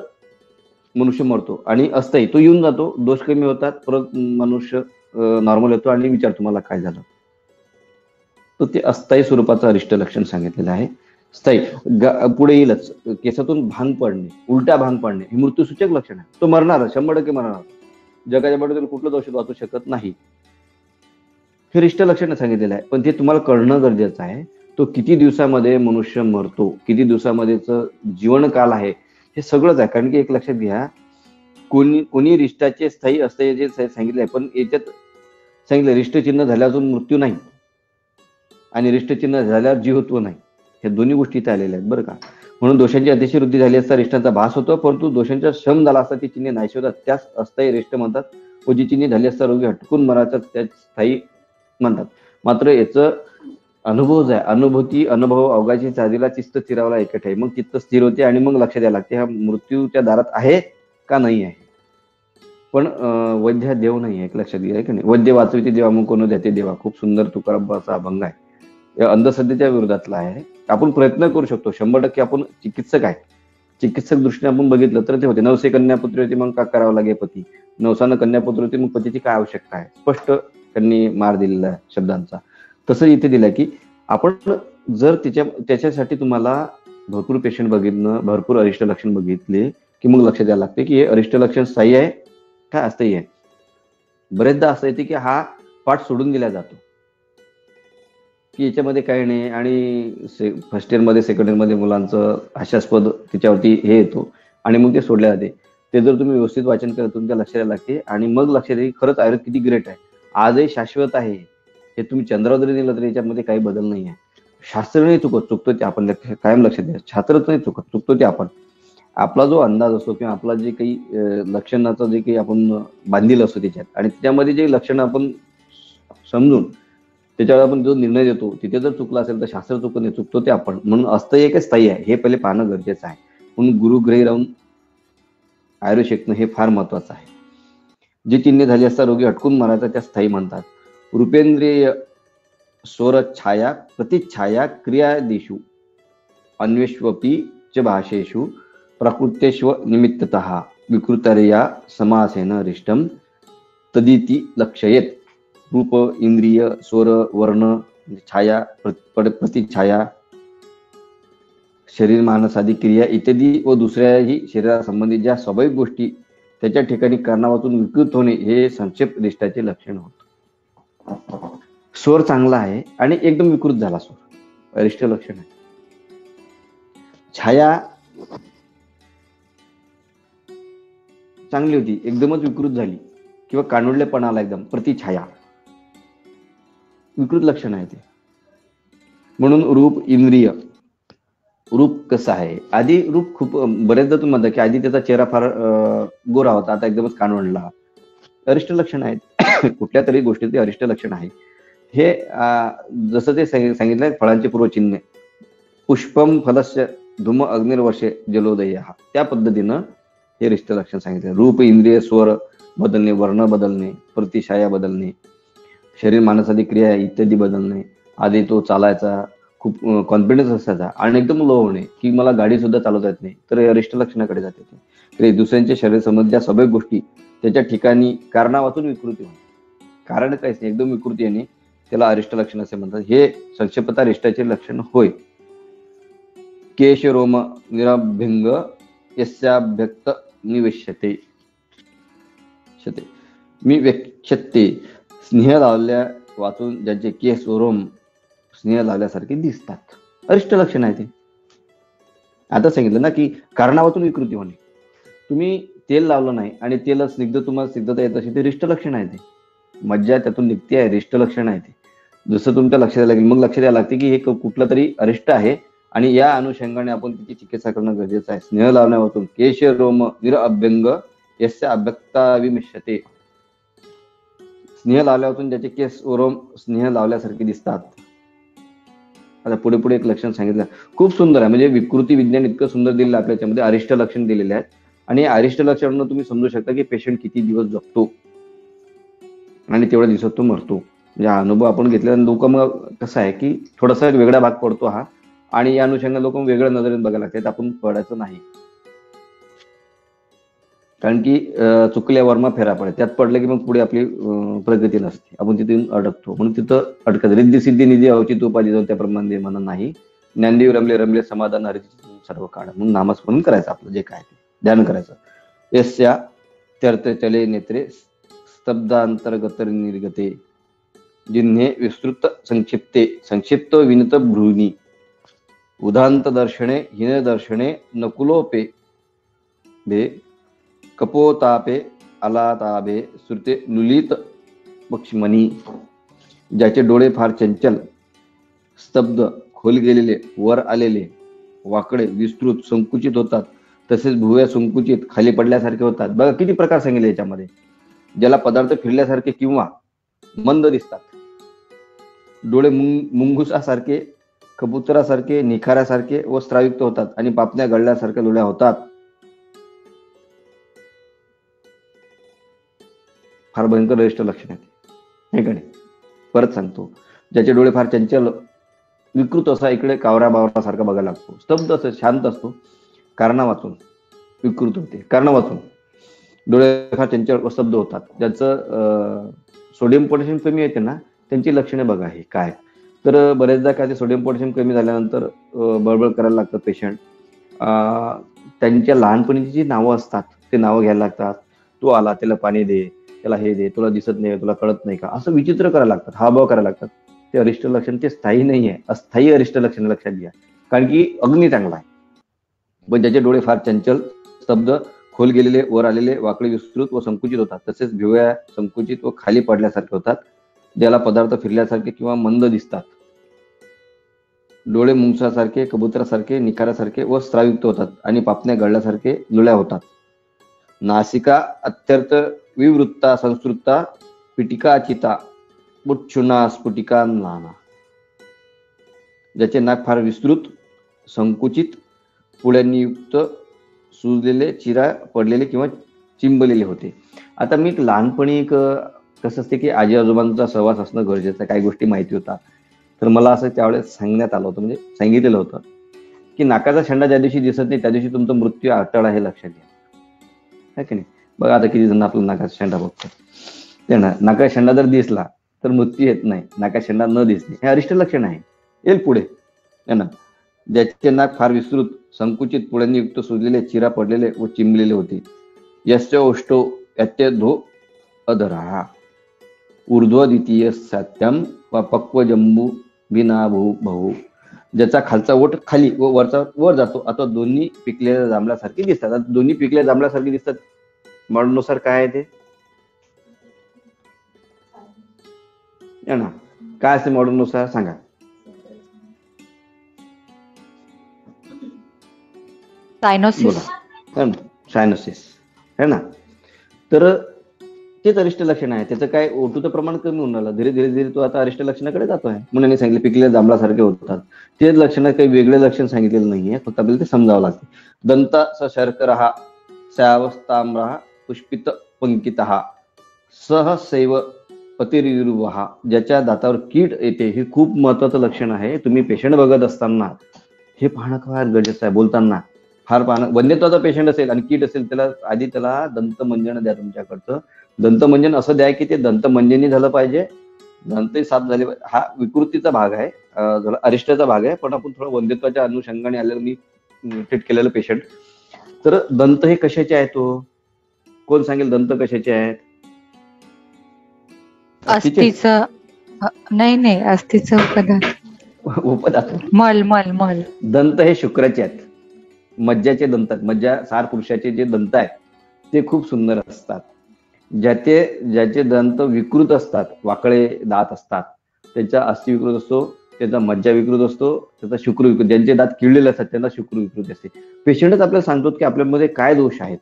मनुष्य मरतो. आणि अस्थायी तो येऊन जातो, दोष कमी होतात, परत मनुष्य नॉर्मल होतो आणि विचार तुम्हाला काय झालं. तर ते अस्थायी स्वरूपाचं अरिष्ट लक्षण सांगितलेलं आहे. स्थायी पुढे येईलच. केसातून भांग पडणे, उलटा भांग पडणे हे मृत्यूसूचक लक्षण आहे. तो मरणार, 100% मरणार. जगाच्या बाबतीत कुठलं औषध वाचू शकत नाही. हे रिष्ट लक्षण सांगितलेलं आहे. पण ते तुम्हाला कळणं गरजेचं आहे. तो किती दिवसामध्ये मनुष्य मरतो, किती दिवसामध्येच जीवनकाल आहे हे सगळंच आहे. कारण की एक लक्षात घ्या, कोणी रिष्टाचे स्थायी अस्थायीचे सांगितले आहे. पण याच्यात सांगितलं रिष्ट चिन्ह झाल्यावर मृत्यू नाही आणि रिष्ट चिन्ह झाल्यावर जीवत्व नाही. हे दोन्ही गोष्टी इथे आलेल्या आहेत बरं का. म्हणून दोषांची अतिशय वृद्धी झाली असता रिष्टांचा भास होतो, परंतु दोषांचा श्रम झाला असता ती चिन्हे नाहीशी होतात, त्यास अस्थायी रिष्ट म्हणतात. व जी चिन्हे झाली असता रोगी हटकून मराचा त्या स्थायी म्हणतात. मात्र याचं अनुभव जो आहे, अनुभव अवघाची चादीला चित्त स्थिरावला एकट आहे. मग चित्त स्थिर होते आणि मग लक्ष द्यायला लागते हा मृत्यूच्या दारात आहे का नाही आहे. पण वैद्य हा देव नाही आहे, एक लक्षात घ्या की नाही. वैद्य वाचविते देवा मग कोण द्याते देवा, खूप सुंदर तुकारामाचा अभंग आहे. या अंधश्रद्धेच्या विरोधातला आहे. आपण प्रयत्न करू शकतो, 100% आपण चिकित्सक आहे. चिकित्सक दृष्टीने आपण बघितलं तर ते होते. नवसे कन्यापुत्री होती मग का करावं लागे पती, नवसानं कन्यापुत्र होती मग पतीची काय आवश्यकता आहे. स्पष्ट त्यांनी मार दिलेला आहे शब्दांचा. तसं इथे दिलं की आपण जर त्याच्यासाठी तुम्हाला भरपूर पेशंट बघितलं, भरपूर अरिष्ट लक्षण बघितले की मग लक्ष द्यायला लागते की हे अरिष्ट लक्षण स्थायी आहे का अस्थायी आहे. बरेचदा असं येते की हा पाठ सोडून दिला जातो की याच्यामध्ये काही नाही आणि फर्स्ट इयर मध्ये सेकंड इयर मध्ये मुलांचं हास्यास्पद त्याच्यावरती हे येतो आणि मग ते सोडले जाते. ते जर तुम्ही व्यवस्थित वाचन केलं तुमच्या लक्षात लागते आणि मग लक्षात येईल खरंच आयुर्वेद किती ग्रेट आहे. आजही शाश्वत आहे. हे तुम्ही चंद्रावर जरी दिलं तरी याच्यामध्ये काही बदल नाही आहे. शास्त्र नाही चुकतो ते आपण कायम लक्षात द्या. शास्त्रच नाही चुकतो ते आपण. आपला जो अंदाज असतो किंवा आपला जे काही लक्षणाचं जे काही आपण बांधील असतो त्याच्यात आणि त्याच्यामध्ये जे लक्षणं आपण समजून त्याच्यावर आपण जो निर्णय देतो तिथे जर चुकला असेल तर शास्त्र चुकत नाही, चुकतो ते आपण. म्हणून अस्थायी आहे की स्थायी आहे हे पहिले पाहणं गरजेचं आहे. म्हणून गुरुगृही राहून आयुर्वेद शिकणं हे फार महत्वाचं आहे. जी चिन्हे झाली असता रोगी हटकून मारायचा त्या स्थायी म्हणतात. रूपेंद्रिय स्वर छाया प्रतिच्छाया क्रियादिषु अन्वेष्वपि च भाषेषु प्रकृत्येष्व निमित्ततः विकृतर्या समासेन रिष्टम तदिति लक्षयेत. रूप, इंद्रिय, स्वर, वर्ण, छाया, प्रतिछाया, शरीर मानसादी क्रिया इत्यादी व दुसऱ्याही शरीरासंबंधी ज्या स्वाभाविक गोष्टी त्याच्या ठिकाणी कारणावातून विकृत होणे हे संक्षेप रिष्टाचे लक्षण होत. स्वर चांगला आहे आणि एकदम विकृत झाला स्वर, अरिष्ट लक्षण आहे. छाया चांगली होती एकदमच विकृत झाली किंवा काणुळलेपणा आला एकदम, प्रतिछाया विकृत लक्षण आहे ते. म्हणून रूप, इंद्रिय, रूप कसं आहे, आधी रूप खूप बरेचदा तुम्ही म्हणता की आधी त्याचा चेहरा फार गोरा होता आता एकदमच काणवणला, अरिष्ट लक्षण आहेत. कुठल्या तरी गोष्टीचे अरिष्ट लक्षण आहे. हे जसं ते सांगितलंय फळांचे पूर्वचिन्ह, पुष्पम फलस्य धूम अग्निर्वर्षे जलोदय, त्या पद्धतीनं हे अरिष्ट लक्षण सांगितलं. रूप, इंद्रिय, स्वर बदलणे, वर्ण बदलणे, प्रतिछाया बदलणे, शरीर मानसादी क्रिया इत्यादी बदलणे. आधी तो चालायचा खूप कॉन्फिडन्स असायचा आणि एकदम लो होणे की मला गाडी सुद्धा चालवता येत नाही, तर अरिष्ट लक्षणाकडे जाते ते. दुसऱ्यांच्या शरीर संबंधी स्वाभाविक गोष्टी त्याच्या ठिकाणी कारणावातून विकृती होणे, कारण काहीच नाही एकदम विकृती येणे त्याला अरिष्ट लक्षण असे म्हणतात. हे संक्षेपता अरिष्टाचे लक्षण होय. केश रोम निराभ्यंग यस्याभ्यक्त निवेश्यते मी व्यक्षते, स्नेह लावल्या वाचून ज्यांचे केस रोम स्नेह लावल्यासारखे दिसतात, अरिष्ट लक्षण आहे ते. आता सांगितलं ना की कारणावातून विकृती होणे, तुम्ही तेल लावलं नाही आणि तेल तुम्हाला स्निग्धता येत असेल ते रिष्ट लक्षण आहे. ते मज्जा त्यातून निघते आहे, रिष्ट लक्षण आहे ते. जसं तुमच्या लक्षात लागेल मग लक्षात द्यायला लागते की हे कुठलं तरी अरिष्ट आहे आणि या अनुषंगाने आपण त्याची चिकित्सा करणं गरजेचं आहे. स्नेह लावण्यावाचून केश रोम निर अभ्यंग यस्य अभ्यक्ता विमिष्यते, स्नेह लावल्यापासून ज्याचे केस रोम स्नेह लावल्यासारखे दिसतात. आता पुढे एक लक्षण सांगितलं खूप सुंदर आहे. म्हणजे विकृती विज्ञान इतकं सुंदर दिलेलं आपल्या याच्यामध्ये, अरिष्ट लक्षण दिलेले आहेत आणि अरिष्ट लक्षणांना तुम्ही समजू शकता की पेशंट किती दिवस जगतो आणि तेवढ्या दिवसात तो मरतो. म्हणजे हा अनुभव आपण घेतल्यानंतर लोक मग कसं आहे की थोडासा एक वेगळा भाग पडतो हा, आणि या अनुषंगाने लोक वेगळ्या नजरेने बघायला लागतात. आपण पडायचं नाही, कारण की चुकल्या वर्मा फेरा पडे, त्यात पडलं की मग पुढे आपली प्रगती नसते, आपण तिथून अडकतो. म्हणून तिथं अडकत रिद्धी सिद्धी निधी अवचित उपाधी जाऊन त्याप्रमाणे म्हणून नाही. ज्ञानदेव रमले रमले समाधान हरिची सर्व काळ, म्हणून नामस्मरण करायचं आपलं जे काय ते ध्यान करायचं. यस्या त्यर्थ चले नेत्रे स्तब्धांतर्गत निर्गते, जिन्हे विस्तृत संक्षिप्ते संक्षिप्त विनत भ्रूनी, उदांत दर्शने हिन दर्शने नकुलोपे भे, कपोतापे अलाताभे श्रुते लुलित पक्षमणी. ज्याचे डोळे फार चंचल, स्तब्ध, खोल गेलेले, वर आलेले, वाकडे विस्तृत संकुचित होतात, तसेच भुवया संकुचित खाली पडल्यासारखे होतात. बघा किती प्रकार सांगितले याच्यामध्ये. ज्याला पदार्थ फिरल्यासारखे किंवा मंद दिसतात, डोळे मुंगुसासारखे, कबुतरासारखे, निखाऱ्यासारखे व स्त्रायुक्त होतात आणि पापण्या गळल्यासारख्या डोळ्या होतात. फार भयंकर वरिष्ठ लक्षण आहे, नाही का नाही? परत सांगतो, ज्याचे डोळे फार चंचल विकृत असा इकडे कावरा बावरासारखा बघायला लागतो, स्तब्ध असं शांत असतो, कारणा वाचून विकृत होते, कारण वाचून डोळे फार चंचल व स्तब्ध होतात. ज्याचं सोडियम पोटॅशियम कमी येते ना, त्यांची लक्षणे बघा हे काय. तर बरेचदा काय ते सोडियम पोटॅशियम कमी झाल्यानंतर बळबळ करायला लागतं पेशंट. त्यांच्या लहानपणीची जी नावं असतात ते नावं घ्यायला लागतात. तू आला, त्याला पाणी दे, त्याला हे दे, तुला दिसत नाही, तुला कळत नाही का, असं विचित्र करायला लागतात, हावभाव करायला लागतात. ते अरिष्ट लक्षण ते स्थायी नाही आहे, अस्थायी अरिष्ट लक्षण लक्षात घ्या. कारण की अग्नी चांगला आहे, पण ज्याचे डोळे फार चंचल, स्तब्ध, खोल गेलेले, वर आलेले, वाकडे विस्तृत व संकुचित होतात, तसेच भिवया संकुचित व खाली पडल्यासारखे होतात. ज्याला पदार्थ फिरल्यासारखे किंवा मंद दिसतात, डोळे मुंगसासारखे, कबुतरासारखे, निखाऱ्यासारखे व स्त्रायुक्त होतात आणि पापण्या गळल्यासारखे लुळ्या होतात. नासिका अत्यंत विवृत्ता संस्कृता पिटिकाचिता मुच्छुना स्फुटिका नाना. ज्याचे नाक फार विस्तृत, संकुचित, पुळ्यांनी युक्त, सुजलेले, चिरा पडलेले किंवा चिंबलेले होते. आता मी एक लहानपणी एक कसं असते की आजी आजोबांचा सहवास असणं गरजेचं आहे, काही गोष्टी माहिती होतात. तर मला असं त्यावेळेस सांगण्यात आलं होतं, म्हणजे सांगितलेलं होतं की नाकाचा शेंडा ज्या दिवशी दिसत नाही त्या दिवशी तुमचा मृत्यू अटळ आहे, लक्षात घ्या, है की नाही? बघा आता किती जण आपला नाकाचा शेंडा बघतो, ते ना नाकाचा शेंडा जर दिसला तर मृत्यू येत नाही, नाकाचा शेंडा न दिसणे हे अरिष्ट लक्षण आहे. येईल पुढे, है ना. ज्याचे नाक फार विस्तृत, संकुचित, पुळ्यांनी युक्त, सुजलेले, चिरा पडलेले व चिंबलेले होते. यस्य ओष्टो यत्यधो अधरा ऊर्ध्व द्वितीय सत्यम व पक्व जंबू बिना बहु. ज्याचा खालचा ओठ खाली व वरचा वर जातो, अथवा दोन्ही पिकलेल्या जांभळासारखे दिसतात. आता दोन्ही पिकलेल्या जांभळासारखे दिसतात, मॉडर्ननुसार काय आहे ते, है ना? काय असते मॉडर्ननुसार सांगा. सायनोसिस, सायनोसिस, है ना. तर तेच अरिष्ट लक्षण आहे. त्याचं काय ओटूचं प्रमाण कमी होऊन राहिलं, धीरे धीरे धीरे तो आता अरिष्ट लक्षणाकडे जातोय. म्हणून सांगितले पिकलेल्या जांभळासारखे होतात. तेच लक्षण, काही वेगळे लक्षण सांगितलेलं नाहीये, फक्त आपल्याला ते समजावं लागते. दंत शर्करा स्यावस्ताम्र पुष्पित पंकित सहसैव पतिरिर्वहा. ज्याच्या दातावर कीड येते, हे खूप महत्वाचं लक्षण आहे. तुम्ही पेशंट बघत असताना हे पाहणं फार गरजेचं आहे. बोलताना फार पाहणं. वन्यत्वाचा पेशंट असेल आणि कीड असेल, त्याला आधी त्याला दंतमंजन द्या तुमच्याकडचं. दंतमंजन असं द्या की ते दंतमंजनी झालं पाहिजे, दंतही साफ झाले पाहिजे. हा विकृतीचा भाग आहे, अरिष्टाचा भाग आहे, पण आपण थोडं वंध्यत्वाच्या अनुषंगाने आलेलं मी ट्रीट केलेलं पेशंट. तर दंत हे कशाचे आहेत, तो कोण सांगेल दंत कशाचे आहेत? अस्थिचं नाही, अस्थिचं उपदात. मल मल मल. दंत हे शुक्राचे आहेत, मज्जाचे दंत. मज्जा सार पुरुषाचे जे दंत आहेत ते खूप सुंदर असतात. ज्याचे दंत विकृत असतात, वाकडे दात असतात, त्याचा अस्थि विकृत असतो, त्याचा मज्जा विकृत असतो, त्याचा शुक्र विकृत. ज्यांचे दात किळलेले असतात त्यांना शुक्र विकृत असते. पेशंटच आपल्याला सांगतो की आपल्यामध्ये काय दोष आहेत.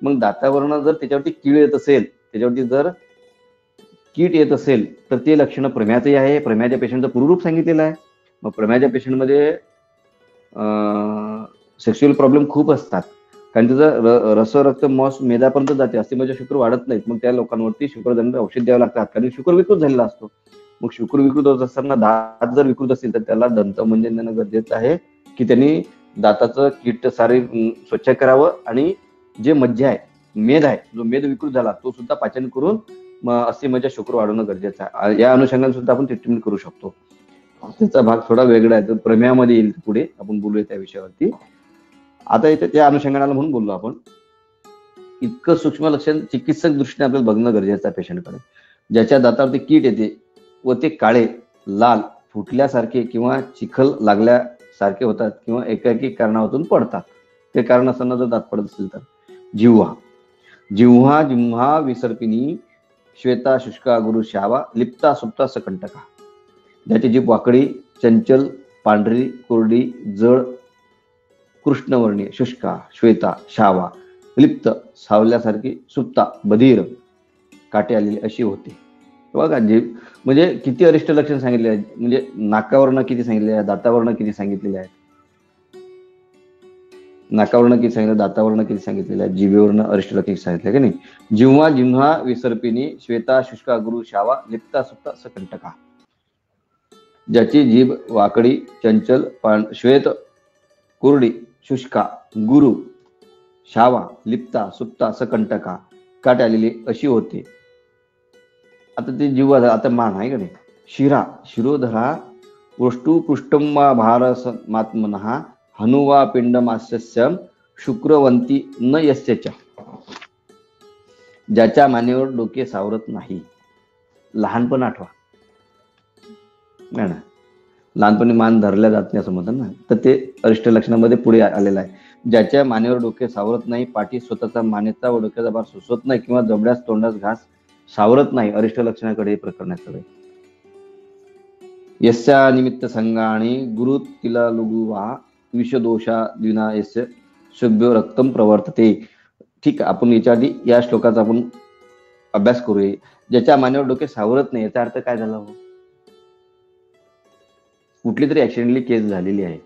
मग दातावरनं जर त्याच्यावरती कीड येत असेल, त्याच्यावरती जर कीट येत असेल, तर ते लक्षण प्रम्याचंही आहे. प्रम्याच्या पेशंटचं पूर्वरूप सांगितलेलं आहे. मग प्रम्याच्या पेशंटमध्ये सेक्शुअल प्रॉब्लेम खूप असतात, कारण त्याचं रस रक्त मॉस मेदापर्यंत जाते, अस्थिमज्जा शुक्र वाढत नाहीत. मग त्या लोकांवरती शुक्रदंड औषध द्यावं लागतात, कारण शुक्र विकृत झालेला असतो. मग शुक्र विकृत होत असताना दात जर विकृत असतील तर त्याला दंतमंजन देणं गरजेचं आहे, की त्यांनी दाताचं कीट सारे स्वच्छ करावं आणि जे मज्जा आहे, मेद आहे, जो मेद विकृत झाला तो सुद्धा पाचन करून अस्थिमज्जा शुक्र वाढवणं गरजेचं आहे. या अनुषंगाने सुद्धा आपण ट्रीटमेंट करू शकतो. त्याचा भाग थोडा वेगळा आहे, तर प्रमेयामध्ये येईल, पुढे आपण बोलूया त्या विषयावरती. आता इथे त्या अनुषंगाला म्हणून बोललो आपण. इतकं सूक्ष्म लक्षण चिकित्सक दृष्टीने आपल्याला बघणं गरजेचं आहे पेशंटकडे. ज्याच्या दातावरती कीट येते व ते काळे, लाल, फुटल्यासारखे किंवा चिखल लागल्यासारखे होतात किंवा एकाएकी कारणातून पडतात. ते कारण असताना जर दात पडत असेल तर जिव्हा विसर्पिणी श्वेता शुष्का गुरु शावा लिप्ता सुप्ता सकंटका. ज्याची जीभ वाकडी, चंचल, पांढरी, कोरडी, जड कृष्णवर्णीय, शुष्का, श्वेता, शावा, लिप्त, सावल्यासारखी, सुप्ता, बधीर, काटे आलेली अशी होते. बघा जे म्हणजे किती अरिष्ट लक्षण सांगितले आहेत, म्हणजे नाकावरनं किती सांगितले आहे, दातावरनं किती सांगितलेले आहेत, नाकावरनं किती सांगितलं, दातावरनं किती सांगितलेलं आहे, जिभेवरनं अरिष्ट लक्षण सांगितलं की नाही. जिव्हा जिव्हा विसर्पिणी, श्वेता, शुष्का, गुरु, शावा, लिप्ता, सुप्ता, सकंटका. ज्याची जीभ वाकडी, चंचल, श्वेत, कुरडी, शुष्का, गुरु, शावा, लिप्ता, सुप्ता, सकंटका, काट आलेली अशी होते. आता ते जीवा आता मान आहे का नाही. शिरा, शिरोधरा, पृष्ठू पृष्ठमा भारस मात्मनः, हनुवा पिंडमास्यस्य, शुक्रवंती न यस्यच. ज्याच्या मानेवर डोके सावरत नाही. लहानपण आठवा ना, लहानपणी मान धरल्या जात नाही असं म्हणतात ना, तर ते अरिष्ट लक्षणामध्ये पुढे आलेलं आहे. ज्याच्या मानेवर डोके सावरत नाही, पाठी स्वतःचा मानेचा व डोक्याचा भार सुचवत नाही किंवा जबड्यास तोंडास घास सावरत नाही, अरिष्ट लक्षणाकडे हे प्रकरण आहे सगळे. यस्या निमित्त संगा आणि गुरु तिला लुगुवा विषदोषा द्विना यस्य शुभ्यो रक्तम प्रवर्तते. ठीक आहे, आपण याच्या आधी या श्लोकाचा आपण अभ्यास करूया. ज्याच्या मानेवर डोके सावरत नाही याचा अर्थ काय झाला हो, कुठली तरी ऍक्सिडेंटली केस झालेली आहे,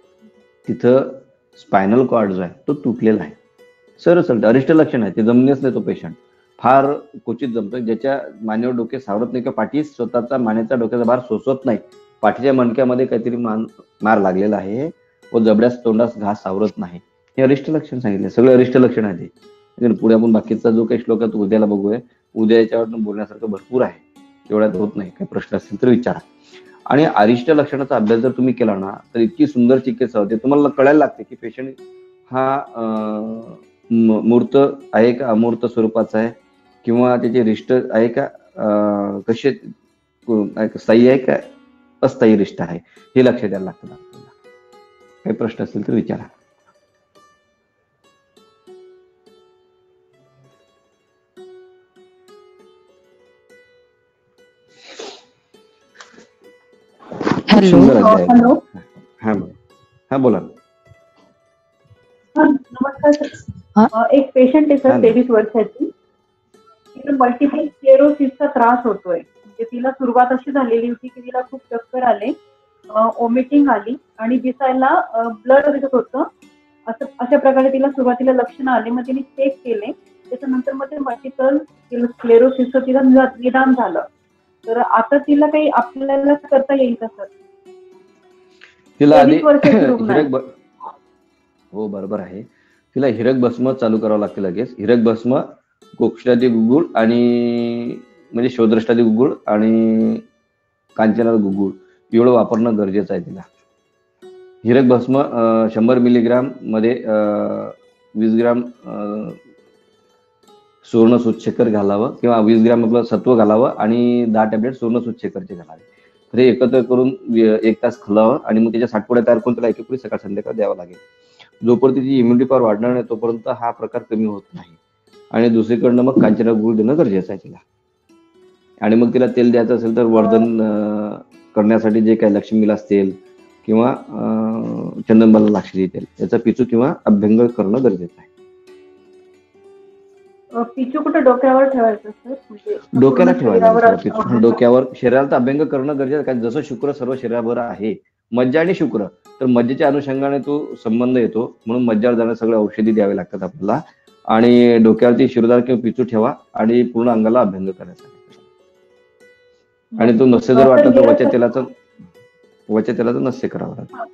तिथं स्पायनल कॉर्ड जो आहे तो तुटलेला आहे. सरळ अरिष्ट लक्षण आहे, ते जमणेच नाही तो पेशंट, फार क्वचित जमतो. ज्याच्या मानेवर डोके सावरत नाही किंवा पाठी स्वतःचा मानेचा डोक्याचा भार सोसत नाही, पाठीच्या मणक्यामध्ये काहीतरी मार लागलेला आहे व जबड्यास तोंडास घास सावरत नाही, हे अरिष्ट लक्षण सांगितले. सगळे अरिष्ट लक्षण आहे ते. पुढे आपण बाकीचा जो काही श्लोक आहे तो उद्याला बघूया. उद्या याच्यावर बोलण्यासारखं भरपूर आहे, तेवढ्यात होत नाही. काही प्रश्न असतील तर विचारा. आणि अरिष्ट लक्षणाचा अभ्यास जर तुम्ही केला ना तर इतकी सुंदर चिकित्सा होते. तुम्हाला कळायला लागते की पेशंट हा मूर्त आहे का अमूर्त स्वरूपाचा आहे, किंवा त्याचे रिष्ट आहे का, कसे स्थायी आहे का अस्थायी रिष्ट आहे, हे लक्ष द्यायला लागतं आपल्याला. काही प्रश्न असतील तर विचारा. हॅलो. हा बोला. नमस्कार सर. एक पेशंट आहे सर, 23 वर्षाची. तिला मल्टिपल स्क्लेरोसिसचा त्रास होतोय. म्हणजे तिला सुरुवात अशी झालेली होती की तिला खूप चक्कर आले, वॉमिटिंग आली आणि दिसायला ब्लड दिसत होतं. अशा प्रकारे तिला सुरुवातीला लक्षणं आली. मग तिने चेक केले, त्याच्यानंतर मग ते मल्टिपल स्क्लेरोसिसचं तिला निदान झालं. तर आता तिला काही आपल्याला करता येईल का सर? तिला आधी हो बरोबर आहे, तिला हिरक भस्म चालू करावं लागते लगेच. हिरक भस्म, गोक्षादी गुगुळ आणि म्हणजे शोधृष्टादी गुगुळ आणि कांचनाद गुगुळ एवढं वापरणं गरजेचं आहे तिला. हिरक भस्म 100 मिलीग्राम मध्ये 20 ग्राम सुवर्ण सूतशेखर घालावं किंवा 20 ग्राम आपलं सत्व घालावं आणि 10 टॅब्लेट सुवर्ण सूतशेखरचे घालावे. तर हे एकत्र करून 1 तास खालावं आणि मग त्याच्या 60 पुड्या तयार करून त्याला एक पुडी सकाळ संध्याकाळ द्यावं लागेल. जोपर्यंत तिची इम्युनिटी पॉवर वाढणार नाही तोपर्यंत हा प्रकार कमी होत नाही. आणि दुसरीकडनं मग कांचना गुळ देणं गरजेचं आहे तिला. आणि मग तिला तेल द्यायचं असेल तर वर्धन करण्यासाठी जे काही लक्ष्मीला तेल किंवा चंदनबाला लाक्षी तेल याचा पिचू किंवा अभ्यंग करणं गरजेचं आहे. पिचू कुठे डोक्यावर ठेवायचं सर? म्हणजे डोक्याला ठेवायचं, डोक्यावर. शरीराला अभ्यंग करणं गरजेचं आहे, कारण जसं शुक्र सर्व शरीरावर आहे, मज्जा आणि शुक्र, तर मज्जेच्या अनुषंगाने तो संबंध येतो. म्हणून मज्जावर जाणं सगळ्या औषधी द्यावे लागतात आपल्याला. आणि डोक्यावरती शिरोधार किंवा पिचू ठेवा आणि पूर्ण अंगाला अभ्यंग करायचा. आणि तो नस्य जर वाटला तर वच्या तेलाचं नस्य करावं लागतं.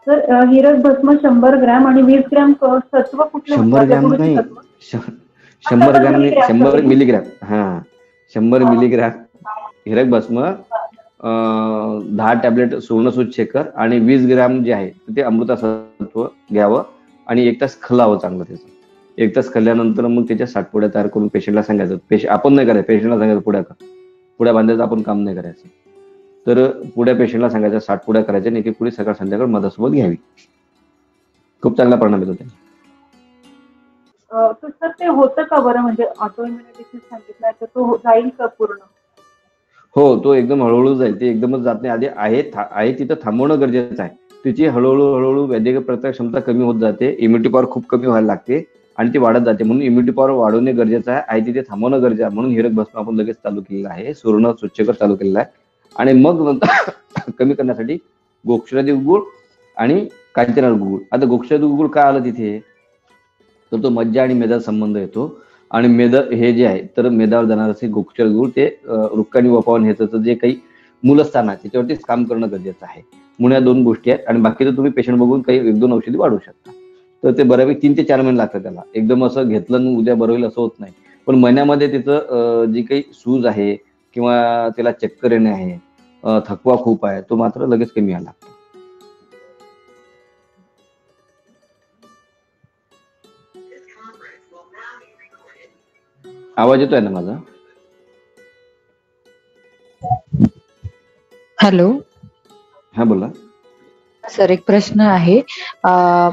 सर हिरक भस्म 100 ग्रॅम आणि 20 ग्रॅम सत्व कुठलं? 100 ग्रॅम नाही, 100 मिलीग्रॅम. हा 100 मिलीग्रॅम हिरक भस्म, 10 टॅब्लेट सुवर्णसूत शेखर आणि 20 ग्रॅम जे आहे ते अमृता सत्व घ्यावं आणि 1 तास खलावं चांगलं. त्याचं 1 तास खल्ल्यानंतर मग त्याच्या 60 पुड्या तयार करून पेशंटला सांगायचं. आपण नाही करायचं, पेशंटला सांगायचं पुड्या बांधायचं आपण काम नाही करायचं. तर पुड्या पेशंटला सांगायच्या 60 पुड्या करायच्या आणि 1 पुडी सकाळ संध्याकाळ मधासोबत घ्यावी. खूप चांगला परिणाम येतो त्याने. सर ते होतं का बरं? म्हणजे ऑटो इम्युनिटी सांगितलं तर तो जाईल का पूर्ण? हो, तो एकदम हळूहळू जाईल, ते एकदमच जात नाही. आधी आहे तिथं थांबवणं गरजेचं आहे. तिची हळूहळू वैद्यकीय प्रतिकार क्षमता कमी होत जाते, इम्युनिटी पॉवर खूप कमी व्हायला लागते आणि ती वाढत जाते. म्हणून इम्युनिटी पॉवर वाढवणे गरजेचं आहे तिथे थांबवणं गरजेचं आहे. म्हणून हिरक भस्म आपण लगेच चालू केलेलं आहे, सुवर्ण स्वच्छकर चालू केलेला आहे. आणि मग नंतर कमी करण्यासाठी गोक्षरादी गुळ आणि कांचनार्क गुळ. आता गोक्षरादी गुळ काय आलं तिथे, तर तो मज्जा आणि मेदाचा संबंध येतो. आणि मेद हे जे आहे तर मेदावर जाणार असे गोक्षर गुळ ते रुक्क आणि वपावन ह्याचं जे काही मूलस्थान आहे त्याच्यावरतीच काम करणं गरजेचं आहे. म्हणून या 2 गोष्टी आहेत. आणि बाकीचं तुम्ही पेशंट बघून काही 1-2 औषधी वाढवू शकता. तर ते बऱ्यापैकी 3 ते 4 महिने लागतात त्याला. एकदम असं घेतलं आणि उद्या बरं होईल असं होत नाही. पण महिन्यामध्ये त्याचं जी काही सूज आहे किंवा त्याला चक्कर येणे आहे, थकवा खूप आहे, तो मात्र लगेच कमी व्हायला लागतो. आवाज येतोय ना माझा? हॅलो हा बोला. सर, एक प्रश्न आहे.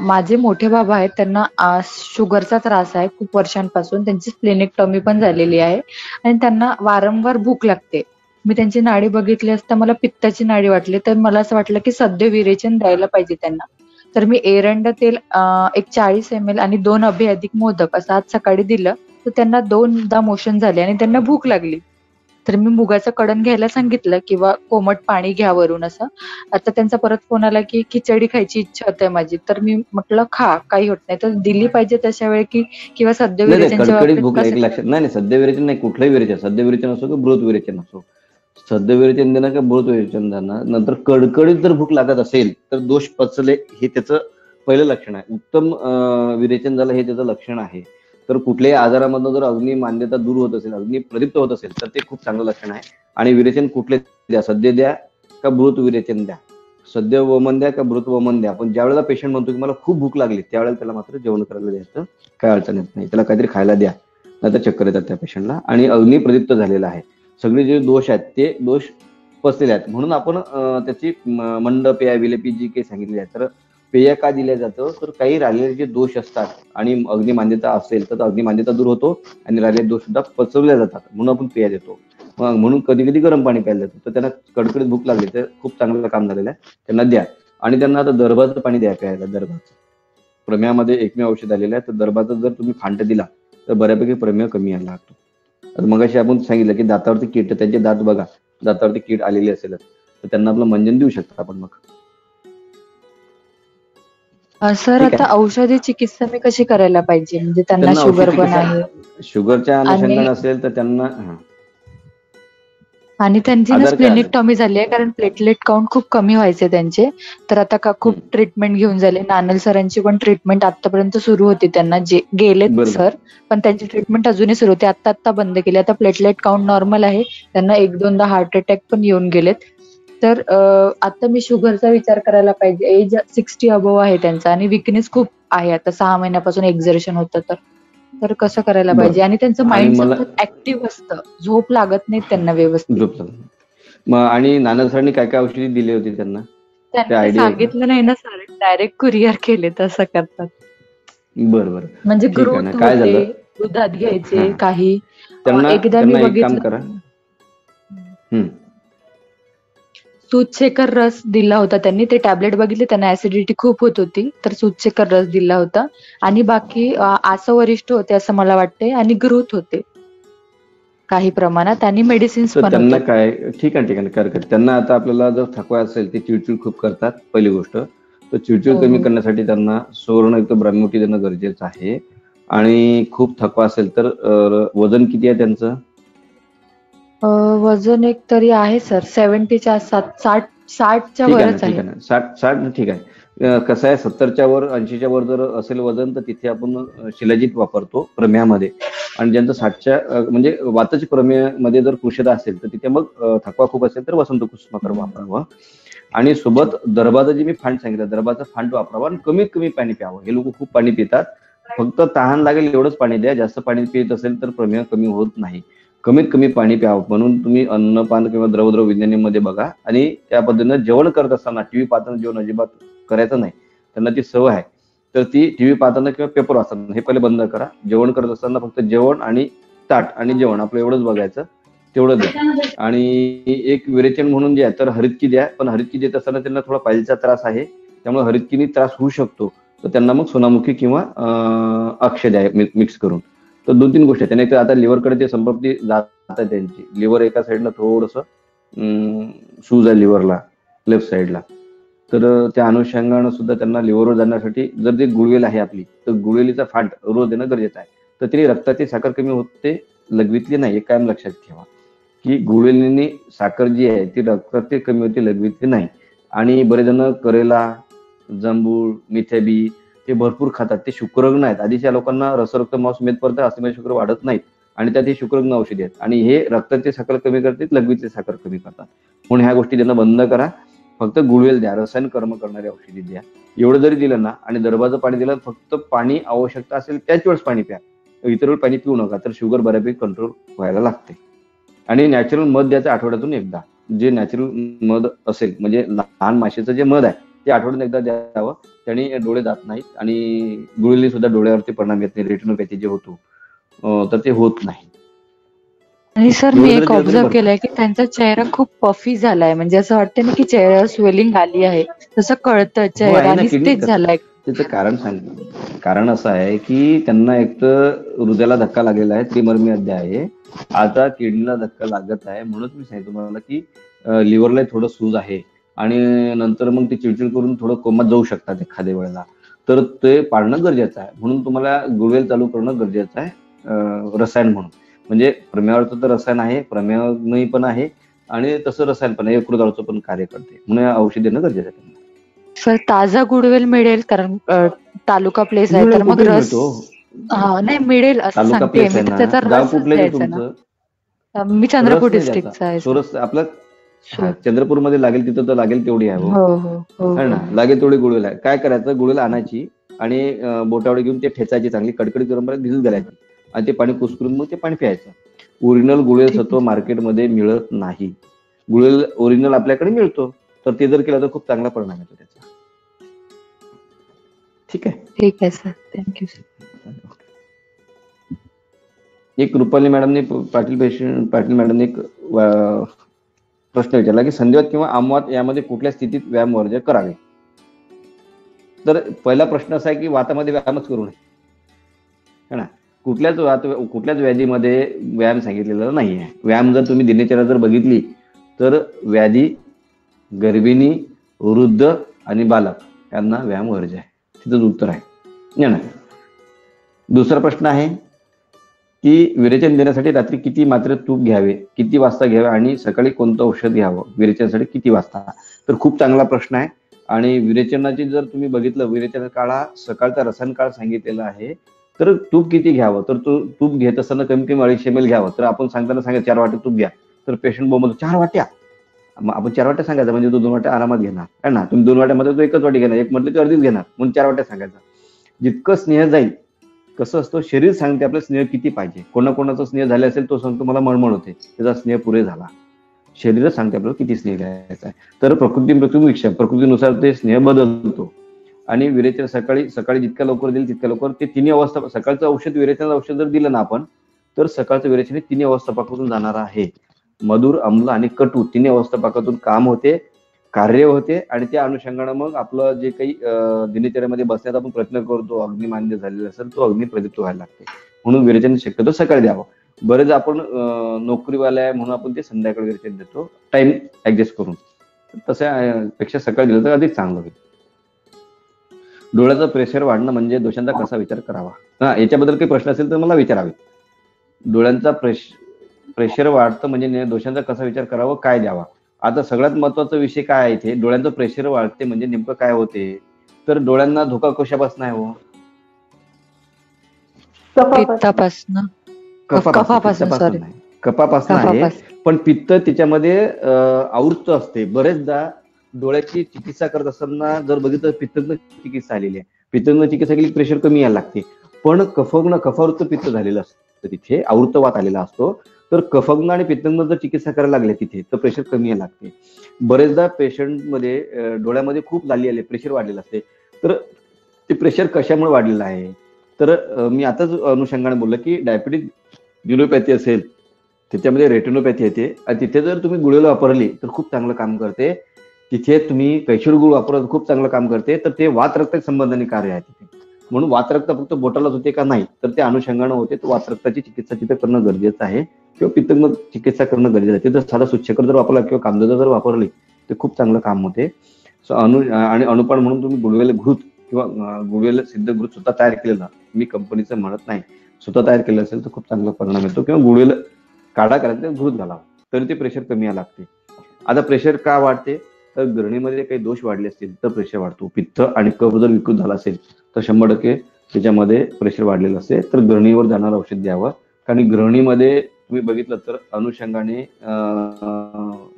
माझे मोठे बाबा आहेत, त्यांना शुगरचा त्रास आहे खूप वर्षांपासून. त्यांची स्प्लेनेक्टॉमी पण झालेली आहे आणि त्यांना वारंवार भूक लागते. मी त्यांची नाडी बघितली असता मला पित्ताची नाडी वाटली, तर मला असं वाटलं की सध्या विरेचन द्यायला पाहिजे त्यांना. तर मी एरंड तेल एक 40 ml आणि 2 अभे अधिक मोदक असं आज सकाळी दिलं, तर त्यांना 2दा मोशन झाले आणि त्यांना भूक लागली. तर मी मुगाचं कडण घ्यायला सांगितलं किंवा कोमट पाणी घ्या वरून असं. आता त्यांचा परत फोन आला की खिचडी खायची इच्छा होते माझी, तर मी म्हटलं खा, काही होत नाही. तर दिली पाहिजे तशा वेळी की किंवा सध्या नाही विरेचनच्या कडकडीत बाबतीत भूक कसं एक लक्षात नाही सध्या विरेचन नाही, कुठलंही विरेचन, सध्या विरेचन असो की बृहत विरेचन असो, सध्या विरेचन देणं का बृहत विरेचन देणं, नंतर कडकडीत जर भूक लागत असेल तर दोष पचले हे त्याचं पहिलं लक्षण आहे. उत्तम विरेचन झालं हे त्याचं लक्षण आहे. तर कुठल्याही आजारामधनं जर अग्नी मान्यता दूर होत असेल, अग्नी प्रदीप्त होत असेल तर ते खूप चांगलं लक्षण आहे. आणि विरेचन कुठले द्या, सध्या द्या का बृहत विरेचन द्या, सध्या वमन द्या का बृहत वमन द्या, पण ज्यावेळेला पेशंट म्हणतो की मला खूप भूक लागली त्यावेळेला त्याला मात्र जेवण करायला द्यायचं, काय अडचण येत नाही. त्याला काहीतरी खायला द्या, नाहीतर चक्कर येतात त्या पेशंटला. आणि अग्नी प्रदीप्त झालेला आहे, सगळे जे दोष आहेत ते दोष पचलेले आहेत. म्हणून आपण त्याची मंड पेया विलेपी जी काही सांगितली आहे, तर पेय का दिलं जातं, तर काही राहिलेले जे दोष असतात आणि अग्निमान्यता असेल तर अग्निमान्यता दूर होतो आणि राहिलेले दोष सुद्धा पचवले जातात, म्हणून आपण पेय देतो. म्हणून कधी कधी गरम पाणी प्यायला देतो. तर त्यांना कडकडीत भूक लागली तर खूप चांगलं काम झालेलं आहे, त्यांना द्या. आणि त्यांना आता दर्भाचं पाणी द्या प्यायला. दर्भाचं प्रमेयामध्ये एकमेव औषध आलेलं आहे, तर दर्भाचं जर तुम्ही फांट दिला तर बऱ्यापैकी प्रमेय कमी यायला लागतो. आता मगाशी आपण सांगितलं की दातावरती कीड, तर त्यांचे दात बघा, दातावरती कीड आलेली असेल तर त्यांना आपलं मंजन देऊ शकता आपण. मग सर, आता औषधी चिकित्सा मी कशी करायला पाहिजे, म्हणजे त्यांना त्यांना शुगर औषध पण चिकित्सा आहे शुगरच्या आणि अनुषंगाने असेल तर त्यांना त्यांची ना आजार काय आले? स्प्लेनेक्टॉमी झाली आहे, कारण प्लेटलेट काउंट खूप कमी व्हायचे त्यांचे. तर आता खूप ट्रीटमेंट घेऊन झाले. नानल सरांची पण ट्रीटमेंट आतापर्यंत सुरू होती त्यांना, जे गेलेत बरोबर. सर, पण त्यांची ट्रीटमेंट अजूनही सुरू होती. आता बंद केली. आता प्लेटलेट काउंट नॉर्मल आहे. त्यांना 1-2दा हार्ट अटॅक पण येऊन गेलेत. तर आता मी शुगरचा विचार करायला पाहिजे. एज 60 अबोव्ह आहे त्यांचा आणि विकनेस खूप आहे. आता 6 महिन्यापासून एक्झर्शन होतं, तर कसं करायला पाहिजे. आणि त्यांचं आणि माइंड मला सतत ऍक्टिव्ह असतं, झोप लागत नाही त्यांना व्यवस्थित. झोप लागली. मग आणि नाना सरांनी काय काय औषधी दिली होती त्यांना, ते त्यांनी आयडिया आहे का? सांगितलं नाही ना सर, डायरेक्ट कुरिअर केले, तसं करतात. बरं बरं, म्हणजे ठीक आहे ना. ग्रोथ काय होते, झालं दुधात घ्यायचे हा, काही. त्यांना एकदा मी त्यांना एक काम बघितलं, करा. सूतशेखर रस दिला होता त्यांनी. ते टॅबलेट बघितले, त्यांना ऍसिडिटी खूप होत होती, तर सूतशेखर रस दिला होता. आणि बाकी आसवरिष्ठ होते असं मला वाटते, आणि ग्रोथ होते काही प्रमाणात, आणि मेडिसिन्स तर पण त्यांना होते. काय ठीक आहे कर. त्यांना आता आपल्याला जर थकवा असेल, ते चिडचिड खूप करतात पहिली गोष्ट. तर चिडचिड हो कमी हो. करण्यासाठी त्यांना सुवर्णयुक्त ब्राह्मोटी देणं गरजेचं आहे. आणि खूप थकवा असेल तर वजन किती आहे त्यांचं? वजन एक तरी आहे सर 70च्या 60च्या ठीक आहे ना, वरच ठीक आहे. आहे ना. 60 ठीक आहे. कसं आहे, 70च्या वर 80च्या वर जर असेल वजन तर तिथे आपण शिलाजीत वापरतो प्रमेयामध्ये. आणि ज्यांचं 60च्या म्हणजे वाताची प्रमेयामध्ये जर कुशलता असेल तर तिथे मग थकवा खूप असेल तर वसंत कुसुमाकर वापरावं. आणि सोबत दर्भाचं जे मी फांड सांगितलं, दर्भाचं फांड वापरावं आणि कमीत कमी पाणी प्यावं. हे लोक खूप पाणी पितात, फक्त तहान लागेल एवढंच पाणी द्या. जास्त पाणी पित असेल तर प्रमेय कमी होत नाही. कमीत कमी पाणी प्यावं. म्हणून तुम्ही अन्नपान किंवा द्रवद्रव विज्ञानीमध्ये बघा. आणि त्या पद्धतीनं जेवण करत असताना टीव्ही पाहताना जेवण अजिबात करायचं नाही. त्यांना ती सवय आहे, तर ती टीव्ही पाहताना किंवा पेपर वाचताना हे पहिले बंद करा. जेवण करत असताना फक्त जेवण आणि ताट आणि जेवण आपलं एवढंच बघायचं, तेवढं द्या. आणि एक विरेचन म्हणून जे आहे तर हरितकी द्या, पण हरितकी देत असताना त्यांना थोडा पायलचा त्रास आहे, त्यामुळे हरितकीनी त्रास होऊ शकतो. तर त्यांना मग सोनामुखी किंवा अक्षय द्या मिक्स करून. तर 2-3 गोष्टी आहेत. त्याने एक आता लिव्हरकडे ते संपत्ती जात आहे त्यांची. लिव्हर एका साईडला थोडंसं सूज आहे लिव्हरला, लेफ्ट साईडला. तर त्या अनुषंगानं सुद्धा त्यांना लिव्हरवर जाण्यासाठी जर ते गुळवेल आहे आपली, तर गुळवेलीचा फाट रोज देणं गरजेचं आहे. तर तिने रक्ताची साखर कमी होते, लघवीतली नाही. हे कायम लक्षात ठेवा की गुळवेलीने साखर जी आहे ती रक्ताची कमी होते, लघवीतली नाही. आणि बरेच जण करेला, जांभूळ, मिथ्याबी हे भरपूर खातात. ते शुक्रग्न आहेत. आधीच्या लोकांना रसरक्त मांस मेदपर्यंत अस्थिमय शुक्र वाढत नाहीत आणि त्यात हे शुक्रग्न औषधी आहेत आणि हे रक्ताची साखर कमी करतात, लघवीतली साखर कमी करतात. म्हणून ह्या गोष्टी त्यांना बंद करा. फक्त गुळवेल द्या, रसायन कर्म करणारी औषधी द्या. एवढं जरी दिलं ना आणि दरबाचं पाणी दिलं, फक्त पाणी आवश्यकता असेल त्याच वेळेस पाणी प्या, इतर वेळ पाणी पिऊ नका. तर शुगर बऱ्यापैकी कंट्रोल व्हायला लागते. आणि नॅचरल मध द्यायचं आठवड्यातून एकदा. जे नॅचरल मध असेल म्हणजे लहान माशीचं जे मध आहे ते आठवड्यातून एकदा द्यावं. त्याने डोळे जात नाहीत आणि गुळवेली सुद्धा डोळ्यावरती परिणाम येत नाही. रेटिनोपॅथी जे होतो तर ते होत नाही. आणि सर मी एवढं एक जर केलं तरी ऑब्झर्व भरपूर. केलंय की त्यांचा चेहरा खूप पफी झालाय, म्हणजे असं वाटतं ना की चेहऱ्यावर स्वेलिंग आली आहे, तसं कळतं हो चेहरा आहे ना, आणि किडनी तेच झालाय. त्याचं कारण सांगितलं. कारण असं आहे की त्यांना एक तर हृदयाला धक्का लागलेला आहे, त्रिमर्मी अध्याय आहे. आता किडनीला धक्का लागत आहे. म्हणूनच मी सांगितलं तुम्हाला की लिव्हरला थोडं सूज आहे आणि नंतर मग ते चिडचिड करून थोडं कोमात जाऊ शकतात एखाद्या वेळेला. तर ते पाळणं गरजेचं आहे. म्हणून तुम्हाला गुळवेल चालू करणं गरजेचं आहे रसायन म्हणून. म्हणजे प्रमेयावरचं तर रसायन आहे, प्रमेय पण आहे आणि तसं रसायन पण आहे, यकृतावरचं पण कार्य करते. म्हणून औषध देणं गरजेचं आहे. सर ताजा गुडवेल मिळेल, कारण तालुका प्लेस आहे गुळवेल तर मग कुठेही रस मिळतो. नाही मिळेल असं तालुका सांगते प्लेस मी. आहे तर ना, त्याचा गाव रसच कुठलं आहे द्यायचा ना. तुमचं? मी चंद्रपूर रस नाही द्यायचा. डिस्ट्रिक्टचा आहे सर. सोरस आपलं Sure. चंद्रपूरमध्ये लागेल तिथं तर लागेल तेवढी आहे हो हो हो है ना. हो. लागेल तेवढी गुळवेल आहे. काय करायचं, गुळवेल आणायची आणि बोटावडी घेऊन ते ठेचायची, चांगली कडकडीत गरम पाण्यात भिजत घालायची आणि ते पाणी कुस्करून मग ते पाणी प्यायचं. ओरिजिनल गुळवेल ठीक सत्व आहे. मार्केटमध्ये मिळत नाही. गुळवेल ओरिजिनल आपल्याकडे मिळतो. तर ते जर केलं तर खूप चांगला परिणाम येतो त्याचा. ठीक आहे. ठीक आहे सर, थँक्यू सर. एक रुपाली मॅडमने पाटील मॅडमने एक प्रश्न विचारला की संधिवात किंवा आमवात यामध्ये कुठल्या स्थितीत व्यायाम वर्ज करावे. तर पहिला प्रश्न असा आहे की वातामध्ये व्यायामच करू नये, है ना. कुठल्याच व्याधीमध्ये व्यायाम सांगितलेला नाही आहे. व्यायाम जर तुम्ही दिनचर्या जर बघितली तर व्याधी, गर्भिणी, वृद्ध आणि बालक यांना व्यायाम वर्ज आहे. तिथंच उत्तर आहे ना. दुसरा प्रश्न आहे की विरेचन देण्यासाठी रात्री किती मात्रे तूप घ्यावे, किती वाजता घ्यावे आणि सकाळी कोणतं औषध घ्यावं विरेचनासाठी किती वाजता. तर खूप चांगला प्रश्न आहे. आणि विरेचनाची जर तुम्ही बघितलं, विरेचन काळा सकाळचा रसायन काळ सांगितलेला आहे. तर तूप किती घ्यावं, तर तूप घेत असताना कमी कमी 250 ml घ्यावं. तर आपण सांगताना सांगायचं 4 वाट्या तूप घ्या. तर पेशंट बोलतो 4 वाट्या, मग आपण 4 वाट्या सांगायचं, म्हणजे तो 2 वाट्या आरामात घेणार है ना. तुम्ही 2 वाट्यामध्ये तो एकच वाटी घेणार, एक म्हटलं तर अर्धीच घेणार, म्हणून 4 वाट्या सांगायचं. जितकं स्नेह जाईल, कसं असतं शरीर सांगते आपलं स्नेह किती पाहिजे. कोणाकोणाचा स्नेह झाला असेल तो सांगतो मला मळमळ होते, त्याचा स्नेह पुरे झाला. शरीरच सांगते आपल्याला किती स्नेह घ्यायचा आहे. तर प्रकृतीनुसार ते स्नेह बदलतो. आणि विरेचन सकाळी जितक्या लवकर देईल तितक्या लवकर ते तिन्ही अवस्था. सकाळचं औषध, विरेचनाचं औषध जर दिलं ना आपण, तर सकाळचं विरेचन हे तिन्ही अवस्थापाकातून जाणार आहे. मधुर, अम्ल आणि कटू तिन्ही अवस्थापाकातून काम होते, कार्य होते आणि त्या अनुषंगानं मग आपलं जे काही दिनचर्यामध्ये बसण्याचा आपण प्रयत्न करतो, अग्निमान्य झालेला असेल तो अग्नी प्रदीप्त व्हायला लागते. म्हणून विरेचन शक्यतो सकाळी द्यावं. बरेच आपण नोकरीवाले आहे म्हणून आपण ते संध्याकाळी विरेचन देतो, टाइम ऍडजस्ट करून. तसं पेक्षा सकाळी दिलं तर अधिक चांगलं होईल. डोळ्याचं प्रेशर वाढणं म्हणजे दोषांचा कसा विचार करावा, याच्याबद्दल काही प्रश्न असेल तर मला विचारावे. डोळ्यांचा प्रेशर वाढतं म्हणजे दोषांचा कसा विचार करावा, काय द्यावा. आता सगळ्यात महत्वाचा विषय काय आहे इथे, डोळ्यांचं प्रेशर वाढते म्हणजे नेमकं काय होते. तर डोळ्यांना धोका कशापासून आहे हो, पित्तापासून. कफापासून आहे. कफापासून आहे. पण पित्त त्याच्यामध्ये आवृत्त असते. बरेचदा डोळ्याची चिकित्सा करत असताना जर बघितलं पित्तज्ञ चिकित्सा आलेली आहे, पित्तज्ञ चिकित्सा केली प्रेशर कमी यायला लागते. पण कफावृत्त पित्त झालेलं असतं, तिथे आवृत्तवात आलेला असतो. तर कफग्न आणि पित्तज्ञ जर चिकित्सा करायला लागले तिथे तर प्रेशर कमी यायला लागते. बरेचदा पेशंटमध्ये डोळ्यामध्ये खूप लाली आले, प्रेशर वाढलेलं असते. तर ते प्रेशर कशामुळे वाढलेलं आहे, तर मी आताच अनुषंगाने बोललो की डायबिटीज न्यूरोपॅथी असेल त्याच्यामध्ये रेटिनोपॅथी येते आणि तिथे जर तुम्ही गुळवेल वापरली तर खूप चांगलं काम करते. तिथे तुम्ही कैशोर गुळ वापरत खूप चांगलं काम करते, तर ते वात रक्त संबंधाने कार्य आहे तिथे. म्हणून वात रक्त फक्त बोटालाच होते का नाही, तर ते अनुषंगानं होते. तर वात रक्ताची चिकित्सा तिथे करणं गरजेचं आहे किंवा पित्तंग चिकित्सा करणं गरजेचं आहे. तिथं साधा सूच्यकर जर वापरला किंवा कामधेनू जर वापरली ते खूप चांगलं काम होते. सो आणि अनुपान म्हणून तुम्ही गुडवेल घृत किंवा गुडवेल सिद्ध घृत स्वतः तयार केलेला, मी कंपनीचं म्हणत नाही, स्वतः तयार केलं असेल तर खूप चांगला परिणाम येतो. किंवा गुडवेल काढा करायचा घृत घालावा तरी ते प्रेशर कमी यायला लागते. आता प्रेशर का वाढते, तर गृहिणीमध्ये काही दोष वाढले असतील तर प्रेशर वाढतो. पित्त आणि कफ जर विकृत झाला असेल तर 100% त्याच्यामध्ये प्रेशर वाढलेलं असते. तर गृहिणीवर जाणारं औषध द्यावं. कारण गृहिणीमध्ये तुम्ही बघितलं तर अनुषंगाने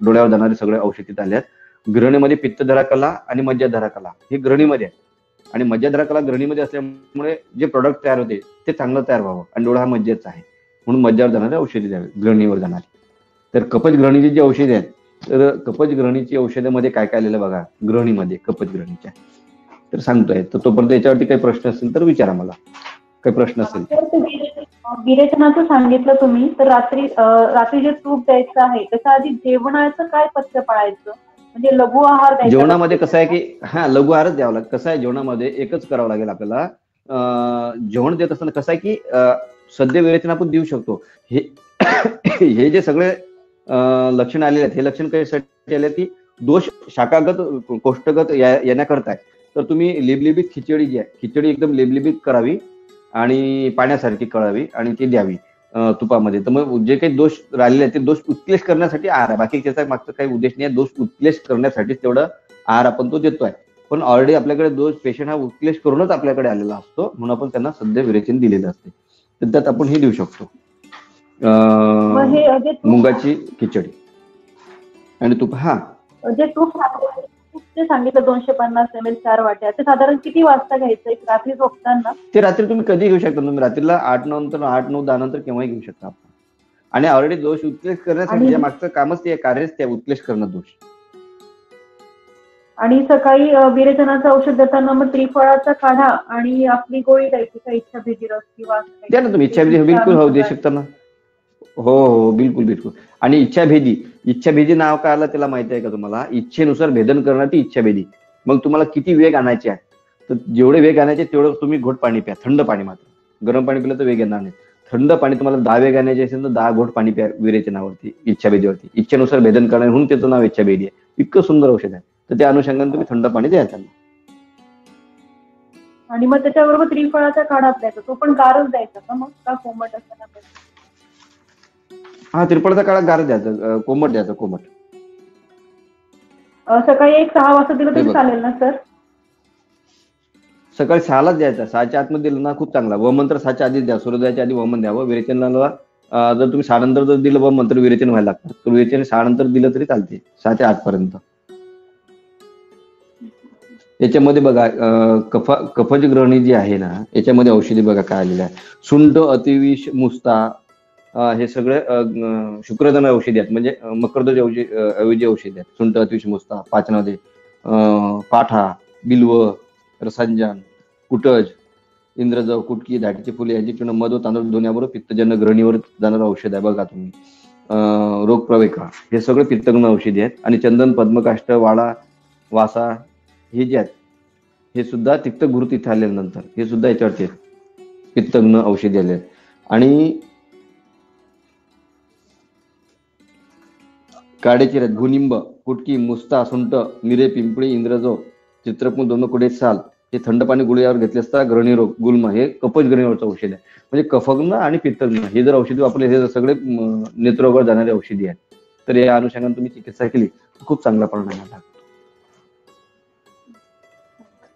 डोळ्यावर जाणारे सगळे औषध तिथे आल्यात. गृहिणीमध्ये पित्तधरा कला आणि मज्जाधरा कला हे गृहिणीमध्ये आहे. आणि मज्जाधरा कला गृहिणीमध्ये असल्यामुळे जे प्रोडक्ट तयार होते ते चांगलं तयार व्हावं. आणि डोळा हा मज्जेचा आहे म्हणून मज्जावर जाणारे औषधी द्यावे गृहिणीवर जाणारी. तर कपच ग्रहणीची जी औषधी आहेत, तर कपच ग्रहणीची औषधामध्ये काय काय आलेलं बघा गृहिणीमध्ये कपच ग्रहणीच्या, तर सांगतोय. तर तोपर्यंत याच्यावरती काही प्रश्न असेल तर विचारा मला, काही प्रश्न असेल. विरेचनाचं सांगितलं तुम्ही, तर रात्री जे तूप द्यायचं आहे त्याच्या आधी जेवणाचं काय पथ्य पाळायचं, म्हणजे लघु आहार द्यायचा? जेवणामध्ये कसं आहे की लघु आहारच द्यावा लागेल. कसं आहे जेवणामध्ये एकच करावं लागेल आपल्याला. जेवण देत असताना कसं आहे की सद्य विरेचन आपण देऊ शकतो. हे जे सगळे लक्षण आलेले आहेत, हे लक्षण कशासाठी आले की दोष शाखागत कोष्ठगत येण्याकरता आहे. तर तुम्ही लिबलिबीत खिचडी जी आहे, खिचडी एकदम लिबलिबीत करावी आणि पाण्यासारखी करावी आणि ती द्यावी तुपामध्ये. तर मग जे काही दोष राहिलेले आहेत ते दोष उत्क्लेश करण्यासाठी आहार आहे. बाकी त्याचा मागचा काही उद्देश नाही. दोष उत्क्लेश करण्यासाठीच तेवढं आहार आपण तो देतोय. पण ऑलरेडी आपल्याकडे दोष पेशंट हा उत्क्लेश करूनच आपल्याकडे आलेला असतो, म्हणून आपण त्यांना सध्या विरेचन दिलेलं असते. तर त्यात आपण हे देऊ शकतो मुंगाची खिचडी आणि तूप. जे तूप सांगितलं 250 ml 4 वाट्या, ते साधारण किती वाजता घ्यायचं एक रात्री झोपताना? ते रात्री तुम्ही कधी घेऊ शकता. तुम्ही रात्रीला 8, 9, 10 नंतर केव्हाही घेऊ शकता आपण. आणि ऑलरेडी दोष उत्क्लेश करण्यासाठी जे मागचं कामच ते कार्यच ते उत्क्लेश करणं दोष. आणि सकाळी विरेचनाचं औषध देताना मग त्रिफळाचा काढा आणि आपली गोळी द्यायची का इच्छाभेदी रस किंवा द्या ना तुम्ही इच्छाभेदी, बिलकुल हो देऊ शकता ना. हो बिलकुल. आणि इच्छाभेदी नाव काय आलं त्याला माहिती आहे का तुम्हाला? इच्छेनुसार भेदन करणारी इच्छाभेदी. मग तुम्हाला किती वेग आणायचे आहे, तर जेवढे वेग आणायचे तेवढं तुम्ही घोट पाणी प्या, थंड पाणी. मात्र गरम पाणी पिलं तर वेग येणार नाही. थंड पाणी तुम्हाला 10 वेग आणायचे असेल तर 10 घोट पाणी प्या विरेचनावरती, इच्छाभेदीवरती. इच्छेनुसार भेदन करणार म्हणून त्याचं नाव इच्छाभेदी आहे. इतकं सुंदर औषध आहे. तर त्या अनुषंगाने तुम्ही थंड पाणी द्यायचं. आणि मग त्याच्याबरोबर त्रिफळाचा काढा द्यायचा, तो पण गारच द्यायचा का मग, का कोमट असताना? त्रिफळाचा काढा गार द्यायचा, कोमट द्यायचा, कोमट. सकाळी 6 वाजता दिलं तरी चालेल ना सर? सकाळी 6लाच द्यायचा. 6च्या आतमध्ये दिलं ना खूप चांगला. वमंत्र 6च्या आधीच द्या. सूर्योदयाच्या आधी वमन द्यावं. विरेचनाला जर तुम्ही 6 नंतर जर दिलं वमंत्र विरेचन व्हायला लागतं, तर विरेचन 6 नंतर दिलं तरी चालते, 6च्या आतपर्यंत. याच्यामध्ये बघा कफज ग्रहणी जी आहे ना, याच्यामध्ये औषधी बघा काय आलेलं आहे. सुंठ, अतिविष, मुस्ता, हे सगळे शुक्रधन औषधी आहेत. म्हणजे मकरध्वज ऐवजी औषधी आहेत. सुंठ, अतिविष, मुस्ता, पाचनादे, पाठा, बिल्व, रसांजन, कुटज, इंद्रजव, कुटकी, धाटीची फुले यांची चूर्ण मध व तांदूळ धुण्याबरोबर पित्तजन्य ग्रहणीवर जाणारं औषध आहे बघा तुम्ही. रोगप्रवेका हे सगळे पित्तग्न औषधी आहेत. आणि चंदन, पद्मकाष्ठ, वाळा, वासा हे जे आहेत हे सुद्धा तिक्त गुरु तिथे आल्यानंतर हे सुद्धा याच्यावरती आहेत, पित्तग्न औषधी आले आहेत. आणि काड्याची आहेत भूनिंब, कुटकी, मुस्ता, सुंट, मिरे, पिंपळी, इंद्रजो, चित्रकूट, दोन कुडे, साल हे थंड पाणी गुळयावर घेतले असता ग्रहणी रोग, गुल्म हे कपच ग्रहणीवरचं औषध आहे. म्हणजे कफग्न आणि पित्तग्न हे जर औषधी वापरले, हे सगळे नेत्ररोगावर जाणारे औषधी आहेत. तर या अनुषंगाने तुम्ही चिकित्सा केली तर खूप चांगला परिणाम आला.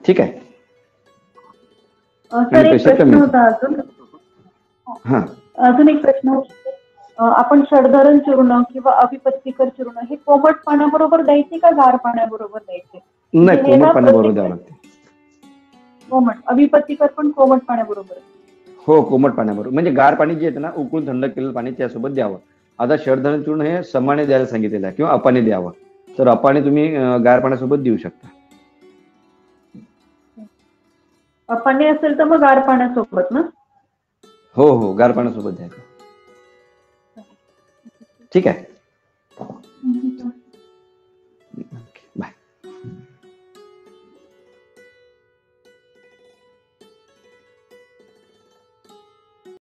ठीक आहे. सर एक प्रश्न होता अजून एक प्रश्न. आपण षडधरण चूर्ण किंवा अभिपत्तिकर चूर्ण हे कोमट पाण्याबरोबर द्यायचे का गार पाण्याबरोबर द्यायचे? नाही, कोमट पाण्याबरोबर द्यावं लागते. कोमट अभिपत्तिकर पण कोमट पाण्याबरोबर? हो, कोमट पाण्याबरोबर. म्हणजे गार पाणी जे येतं ना, उकळून थंड केलेलं पाणी त्यासोबत द्यावं. आता षडधरण चूर्ण हे समाने द्यायला सांगितलेलं आहे किंवा अपाने द्यावं. तर अपाने तुम्ही गार पाण्यासोबत देऊ शकता. अपाने असेल तर मग गार पाण्यासोबत ना? हो, गार पाण्यासोबत द्यायचं. ठीक आहे.